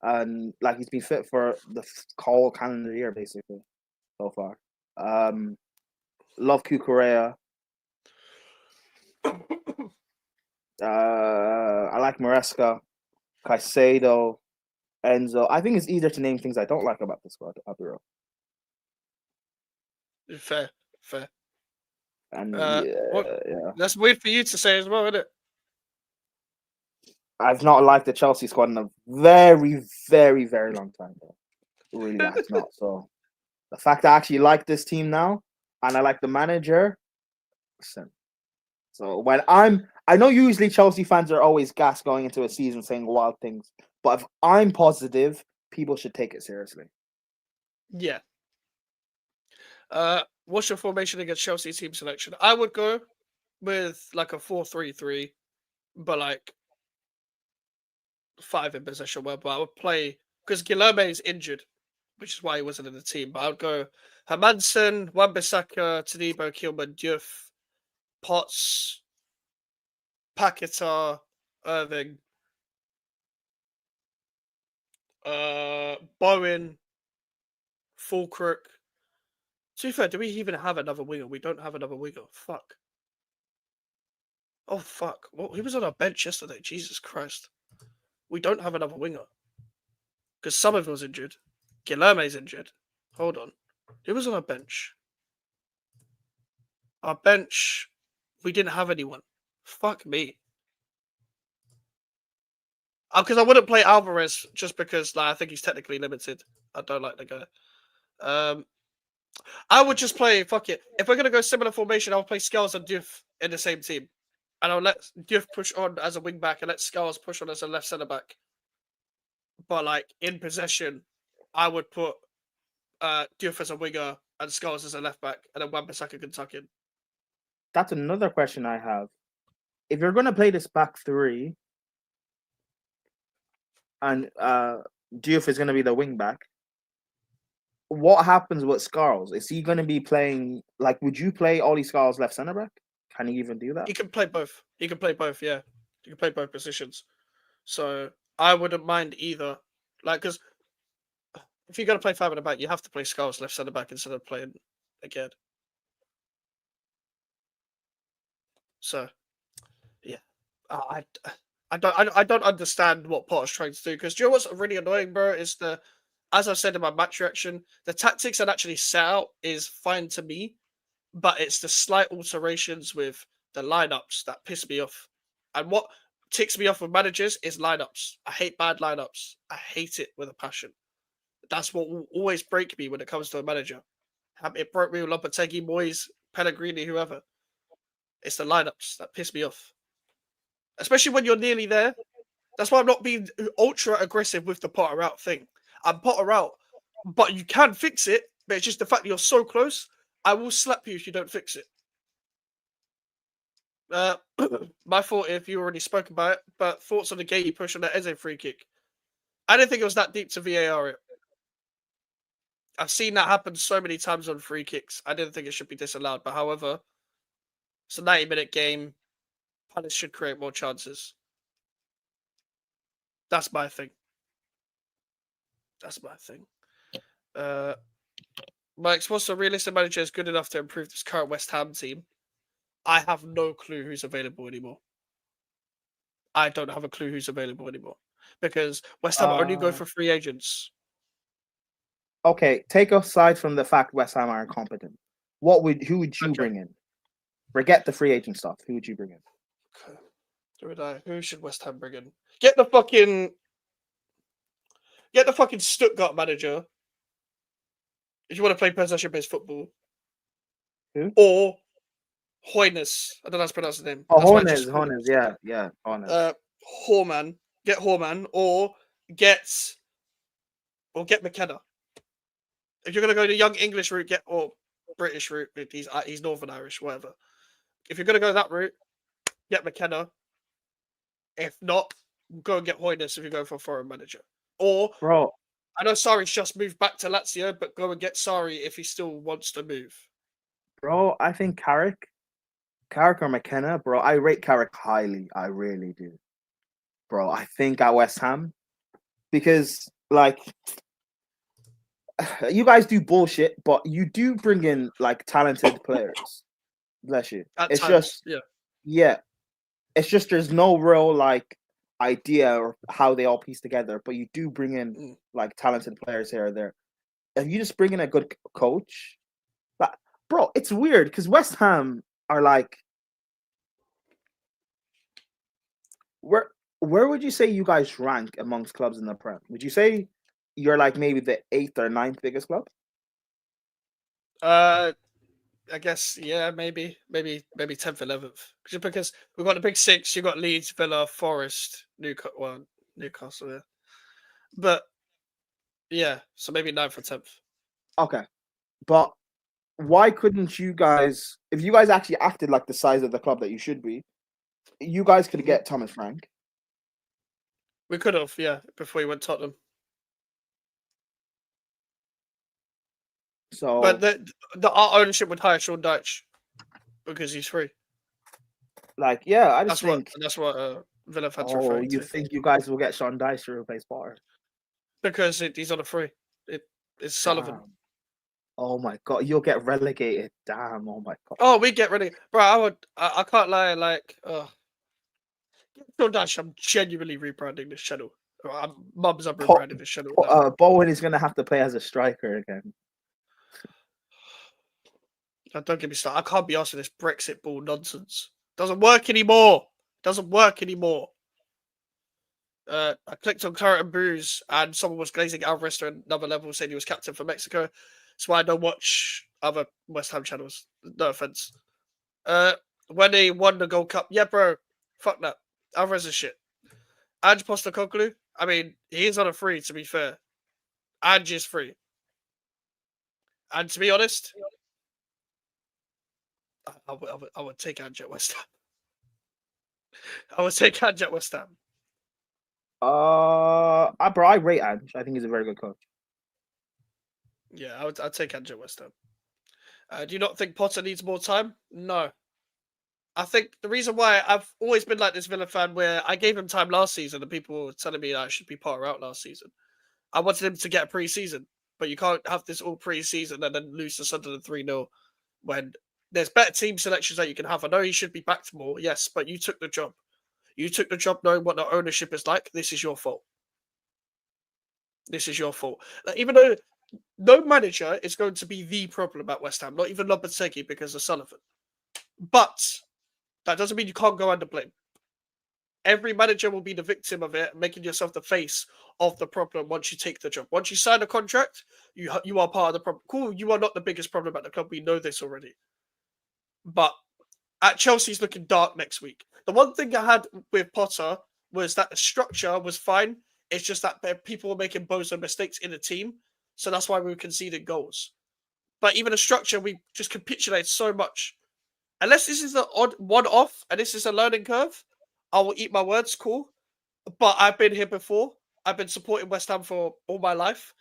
and like he's been fit for the whole calendar year basically so far. Love Kukurea. I like Maresca, Caicedo, Enzo. I think it's easier to name things I don't like about the squad. I'll be real. Fair. And yeah. That's weird for you to say as well, isn't it? I've not liked the Chelsea squad in a very, very, very long time. Though. Really has not. So the fact I actually like this team now and I like the manager, listen, So I know usually Chelsea fans are always gas going into a season saying wild things, but if I'm positive, people should take it seriously. Yeah. What's your formation against Chelsea team selection? I would go with like a 4-3-3, but like 5 in possession. But I would play because Guilherme is injured, which is why he wasn't in the team. But I would go Hermansen, Wan-Bissaka, Todibo, Kilman, Diouf, Potts, Paquetá, Irving, Bowen, Fulkirk. To be fair, do we even have another winger? We don't have another winger. Fuck. Oh fuck! Well, he was on our bench yesterday. Jesus Christ. We don't have another winger because Somerville's injured. Guilherme's injured. Hold on. Who was on our bench? Our bench. We didn't have anyone. Fuck me. Because I wouldn't play Alvarez just because I think he's technically limited. I don't like the guy. I would just play. Fuck it. If we're gonna go similar formation, I'll play Scales and Diouf in the same team, and I'll let Diouf push on as a wing back and let Scales push on as a left centre back. But like in possession, I would put Diouf as a winger and Scales as a left back, and then Wan-Bissaka can tuck in. That's another question I have. If you're going to play this back three, and Diouf is going to be the wing back, what happens with Scarles? Is he going to be playing like? Would you play Ollie Scarles left centre back? Can he even do that? He can play both. He can play both. Yeah, he can play both positions. So I wouldn't mind either. Like, because if you're going to play 5 at the back, you have to play Scarles left centre back instead of playing again. So, yeah, I don't understand what Potter's trying to do because do you know what's really annoying, bro? Is as I said in my match reaction, the tactics that actually set out is fine to me, but it's the slight alterations with the lineups that piss me off. And what ticks me off with managers is lineups. I hate bad lineups. I hate it with a passion. That's what will always break me when it comes to a manager. It broke me with Lopetegui, Moyes, Pellegrini, whoever. It's the lineups that piss me off. Especially when you're nearly there. That's why I'm not being ultra aggressive with the Potter out thing. I'm Potter out, but you can fix it. But it's just the fact that you're so close. I will slap you if you don't fix it. My thought, if you already spoke about it, but thoughts on the Gay push on the Eze free kick. I didn't think it was that deep to VAR it. I've seen that happen so many times on free kicks. I didn't think it should be disallowed. But however, it's a 90-minute game. Palace should create more chances. That's my thing. Mike, what's the realistic manager is good enough to improve this current West Ham team? I have no clue who's available anymore. I don't have a clue who's available anymore because West Ham only go for free agents. Okay, take aside from the fact West Ham are incompetent. Who would you bring in? Forget the free agent stuff. Who would you bring in? Okay. Who should West Ham bring in? Get the fucking Stuttgart manager. If you want to play possession-based football. Who? Or Hoynes. I don't know how to pronounce his name. Oh, Hoynes, yeah, Hoynes. Horman. Get Horman or get McKenna. If you're gonna go the young English route, or British route, he's Northern Irish, whatever. If you're gonna go that route, get McKenna. If not, go and get Hoynes if you go for a foreign manager. Or bro, I know Sarri's just moved back to Lazio, but go and get Sarri if he still wants to move. Bro, I think Carrick or McKenna, bro. I rate Carrick highly. I really do. Bro, I think at West Ham. Because, like, you guys do bullshit, but you do bring in, like, talented players. Bless you. At it's times, just, yeah. It's just there's no real, like, idea or how they all piece together, but you do bring in, like, talented players here or there. If you just bring in a good coach, like, bro, it's weird because West Ham are like, where would you say you guys rank amongst clubs in the Prem? Would you say you're like maybe the 8th or 9th biggest club? I guess, yeah, maybe 10th, 11th. Just because we've got the big six, you've got Leeds, Villa, Forest, Newcastle, yeah. But yeah, so maybe 9th or 10th. Okay, but why couldn't you guys, if you guys actually acted like the size of the club that you should be, you guys could get Thomas Frank. We could have, yeah, before we went Tottenham. So, But our ownership would hire Sean Dyche because he's free. like, yeah, I just think. That's what Villa fans Oh, referring you to. think you guys will get Sean Dyche to replace Potter? Because he's on a free. It's Sullivan. Damn. Oh my god, you'll get relegated. Damn. Oh my god. Oh, we get ready, bro. I can't lie. Like, Sean Dyche, I'm genuinely rebranding this channel. I'm rebranding this channel. Bowen is gonna have to play as a striker again. Don't get me started. I can't be asked for this Brexit ball nonsense. Doesn't work anymore. I clicked on Current and Brews, and someone was glazing Alvarez to another level, saying he was captain for Mexico. That's why I don't watch other West Ham channels. No offense. When they won the Gold Cup, yeah, bro, fuck that. Alvarez is shit. Ange Postecoglou, I mean, he is on a free, to be fair. Ange is free. And to be honest, I would take Ange at West Ham. I would take Ange at West Ham. Bro, I rate Ange. I think he's a very good coach. Yeah, I'd take Ange at West Ham. Do you not think Potter needs more time? No. I think the reason why I've always been like this Villa fan, where I gave him time last season and people were telling me that I should be Potter out last season. I wanted him to get a pre-season, but you can't have this all pre-season and then lose to Sunderland 3-0 when there's better team selections that you can have. I know he should be backed more, yes, but you took the job. You took the job knowing what the ownership is like. This is your fault. This is your fault. Like, even though no manager is going to be the problem at West Ham, not even Lopetegui because of Sullivan. But that doesn't mean you can't go under blame. Every manager will be the victim of it, making yourself the face of the problem once you take the job. Once you sign a contract, you are part of the problem. Cool, you are not the biggest problem at the club. We know this already. But at Chelsea's looking dark next week. The one thing I had with Potter was that the structure was fine. It's just that people were making bozo mistakes in the team. So that's why we were conceding goals. But even the structure, we just capitulated so much. Unless this is the odd one-off and this is a learning curve, I will eat my words, cool. But I've been here before. I've been supporting West Ham for all my life.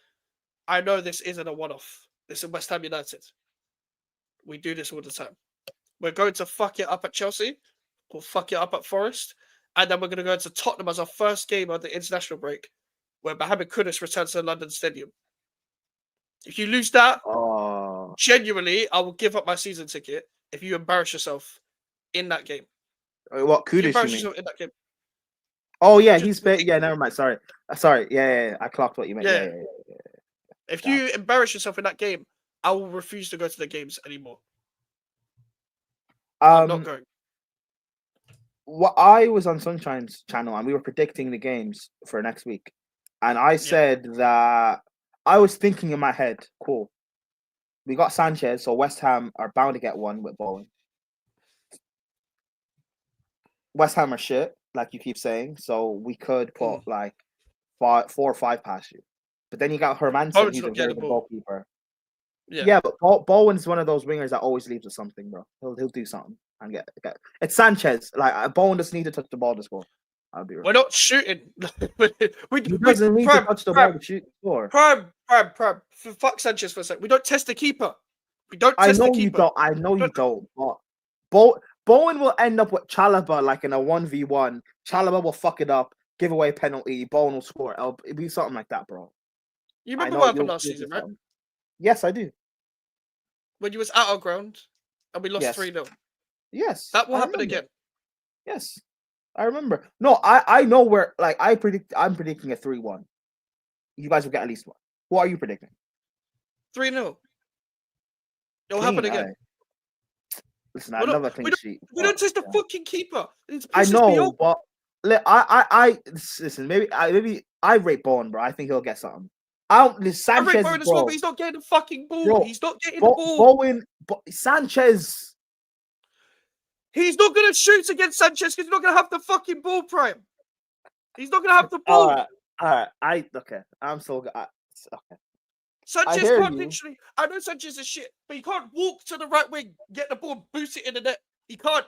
I know this isn't a one-off. This is West Ham United. We do this all the time. We're going to fuck it up at Chelsea. We'll fuck it up at Forest. And then we're going to go into Tottenham as our first game of the international break, where Mohamed Kudus returns to the London Stadium. If you lose that, genuinely, I will give up my season ticket if you embarrass yourself in that game. What Kudus you mean? In that game. Oh yeah, he's yeah. Never mind. Sorry. Yeah. I clocked what you meant. Yeah. If you embarrass yourself in that game, I will refuse to go to the games anymore. I'm not going. Well, I was on Sunshine's channel and we were predicting the games for next week, and I said that I was thinking in my head, cool, we got Sanchez, so West Ham are bound to get one with Bowen. West Ham are shit, like you keep saying, so we could put like 4 or 5 past you. But then you got Hermanson, he's a very good goalkeeper. Yeah, but Bowen's one of those wingers that always leaves with something, bro. He'll do something and get. It's Sanchez. Like Bowen doesn't need to touch the ball to score. I'll be right. We're not shooting. He doesn't need to touch the ball to shoot. Prime. Fuck Sanchez for a sec. We don't test the keeper. I know you don't. But Bowen will end up with Chalobah like in a 1v1. Chalobah will fuck it up, give away a penalty. Bowen will score. It'll be something like that, bro. You remember what happened last season, right? Yes, I do. When you was at our ground and we lost 3-0. Yes. That will happen again. Yes. I remember. No, I know where, like, I'm predicting a 3-1. You guys will get at least one. What are you predicting? 3-0. It'll happen again. Listen, I love a clean sheet. We don't test the fucking keeper. I know, but I listen, maybe I rate Bowen, bro. I think he'll get something. Sanchez, Bowen as bro. well, but he's not getting the fucking ball. Bro, He's not getting the ball. Bowen, Sanchez. He's not going to shoot against Sanchez because he's not going to have the fucking ball, Prime. He's not going to have the ball. All right. Okay. I'm so good. Okay. Sanchez can't literally. I know Sanchez is shit, but he can't walk to the right wing, get the ball, boost it in the net. He can't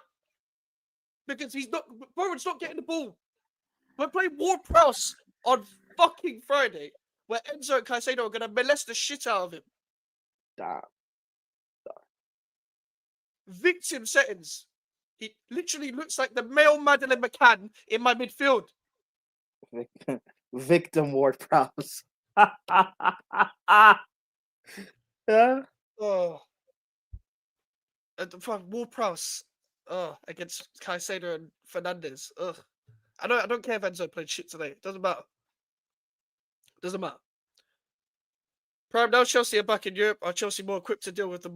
because he's not. Bowen's not getting the ball. We're playing Ward-Prowse on fucking Friday, where Enzo and Caicedo are going to molest the shit out of him. Damn. Victim settings. He literally looks like the male Madeleine McCann in my midfield. Victim Ward-Prowse. Yeah. Oh. Ward-Prowse. Oh, against Caicedo and Fernandez. Ugh. I don't care if Enzo played shit today. It doesn't matter. Prime, now Chelsea are back in Europe. Are Chelsea more equipped to deal with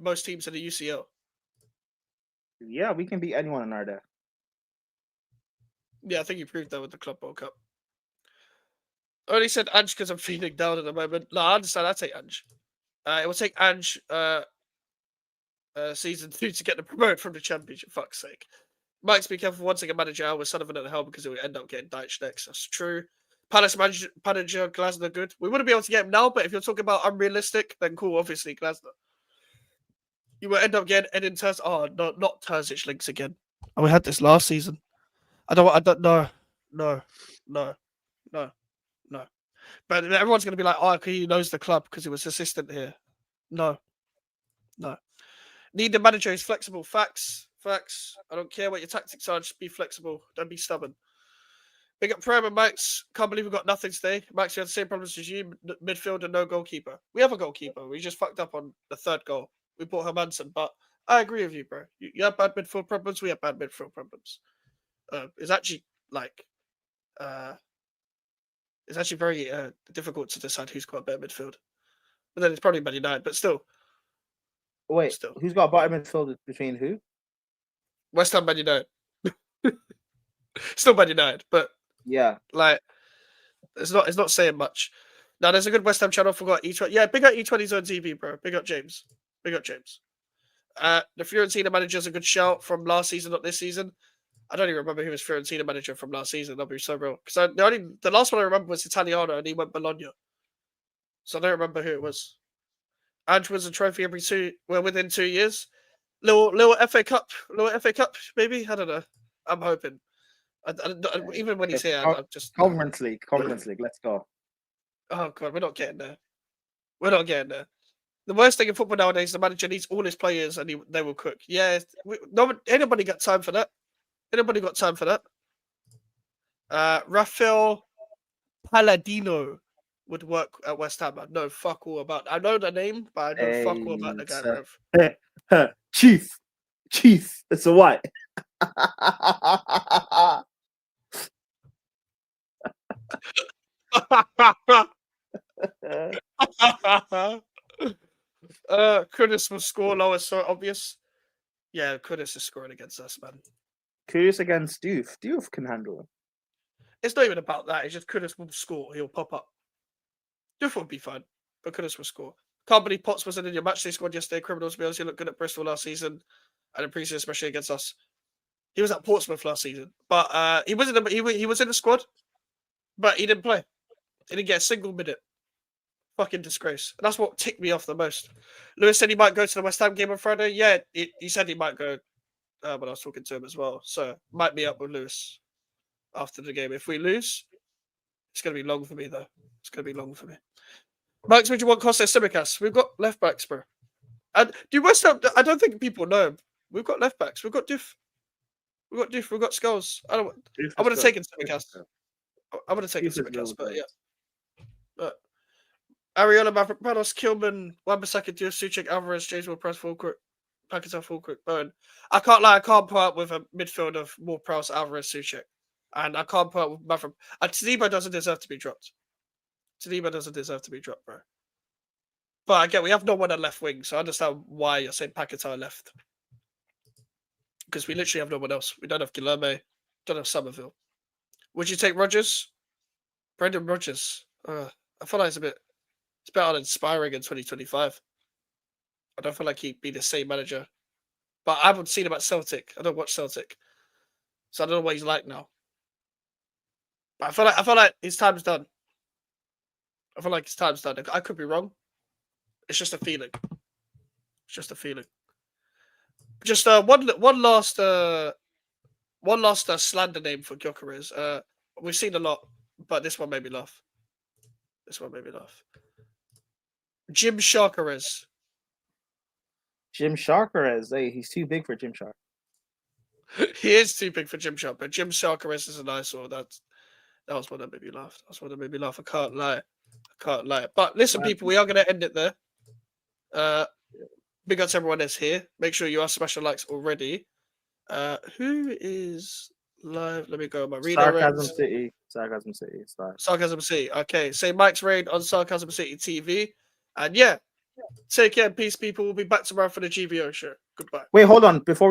most teams in the UCL? Yeah, we can beat anyone in our day. Yeah, I think you proved that with the Club World Cup. I only said Ange because I'm feeling down at the moment. No, I understand. I take Ange. It will take Ange season 2 to get the promote from the Championship. Fuck's sake. Mike's be careful once again manager with Sullivan at the helm because he will end up getting Dyche next. That's true. Palace manager Glasner good. We wouldn't be able to get him now, but if you're talking about unrealistic, then cool. Obviously, Glasner. You will end up getting Edin Terzic. Oh, no, not Terzic links again. And we had this last season. I don't know. No. But everyone's going to be like, oh, he knows the club because he was assistant here. No. Need the manager who's flexible. Facts. I don't care what your tactics are. Just be flexible. Don't be stubborn. Big up Prem and Max. Can't believe we got nothing today. Max, you had the same problems as you. Midfield and no goalkeeper. We have a goalkeeper. We just fucked up on the third goal. We bought Hermanson, but I agree with you, bro. You have bad midfield problems. We have bad midfield problems. It's actually very difficult to decide who's got a better midfield. But then it's probably Man United, but still. Wait, who's got a better midfield between who? West Ham, Man United. Still Man United, but yeah, like it's not saying much. Now there's a good West Ham channel. Forgot E20. Yeah, big up E20's on TV, bro. Big up James. The Fiorentina manager's a good shout from last season, not this season. I don't even remember who was Fiorentina manager from last season. That'll be so real. Because the last one I remember was Italiano, and he went Bologna. So I don't remember who it was. Ange wins a trophy within 2 years. Little FA Cup, maybe. I don't know. I'm hoping. Even when he's here, I'm just Conference League. Let's go. Oh god, we're not getting there. The worst thing in football nowadays, the manager needs all his players, and they will cook. Yeah, anybody got time for that? Rafael Palladino would work at West Ham. I know fuck all about. I know the name, but I know fuck all about the guy. Chief, it's a white. Kudus will score lower, so obvious. Yeah, Kudus is scoring against us, man. Kudus against Diouf. Diouf can handle him. It's not even about that. It's just Kudus will score. He'll pop up. Diouf will be fine, but Kudus will score. Can't believe Potts wasn't in your match they squad yesterday. Criminals, be honest, he looked good at Bristol last season, and in pre-season, especially against us. He was at Portsmouth last season, but he was in the squad, but he didn't play. He didn't get a single minute. Fucking disgrace. And that's what ticked me off the most. Lewis said he might go to the West Ham game on Friday. Yeah, he said he might go when I was talking to him as well. So might be up with Lewis after the game. If we lose, it's going to be long for me, though. It's going to be long for me. Max, would you want Costa Simicas? We've got left backs, bro. And do West Ham? I don't think people know. We've got left backs. We've got Diff. We've got Skulls. I would have taken Simicas. I would have taken Simicas, but yeah. But Ariola, Mavropanos, Kilman, Wan-Bissaka, Diouf, Suchek, Alvarez, James Ward-Prowse, Fulquick, Paquetá, Fulquick, Bowen. I can't lie. I can't put up with a midfield of Ward-Prowse, Alvarez, Suchek, and I can't put up with Mavropanos. Tadibo doesn't deserve to be dropped. Bro. But again, we have no one at left wing, so I understand why you're saying Paquetá left. Because we literally have no one else. We don't have Guilherme, don't have Somerville. Would you take Rodgers? Brendan Rodgers. I I feel like it's a bit uninspiring in 2025. I don't feel like he'd be the same manager. But I haven't seen him at Celtic. I don't watch Celtic, so I don't know what he's like now. But I feel like his time's done. I feel like his time's done. I could be wrong. It's just a feeling. It's just a feeling. Just one last slander name for Gyökeres. We've seen a lot, but this one made me laugh. Jim Gyökeres. Jim Gyökeres. Hey, he's too big for Jim Gyökeres. He is too big for Jim Gyökeres, but Jim Gyökeres is a nice one. That was one that made me laugh. I can't lie. But listen, people, we are going to end it there. Big up to everyone that's here. Make sure you are smashing likes already. Who is live? Let me go. My Sarcasm City. Sarcasm City. Okay. Say Mike's Raid on Sarcasm City TV. And yeah, take care and peace, people. We'll be back tomorrow for the GVO show. Goodbye. Wait, hold on. Before we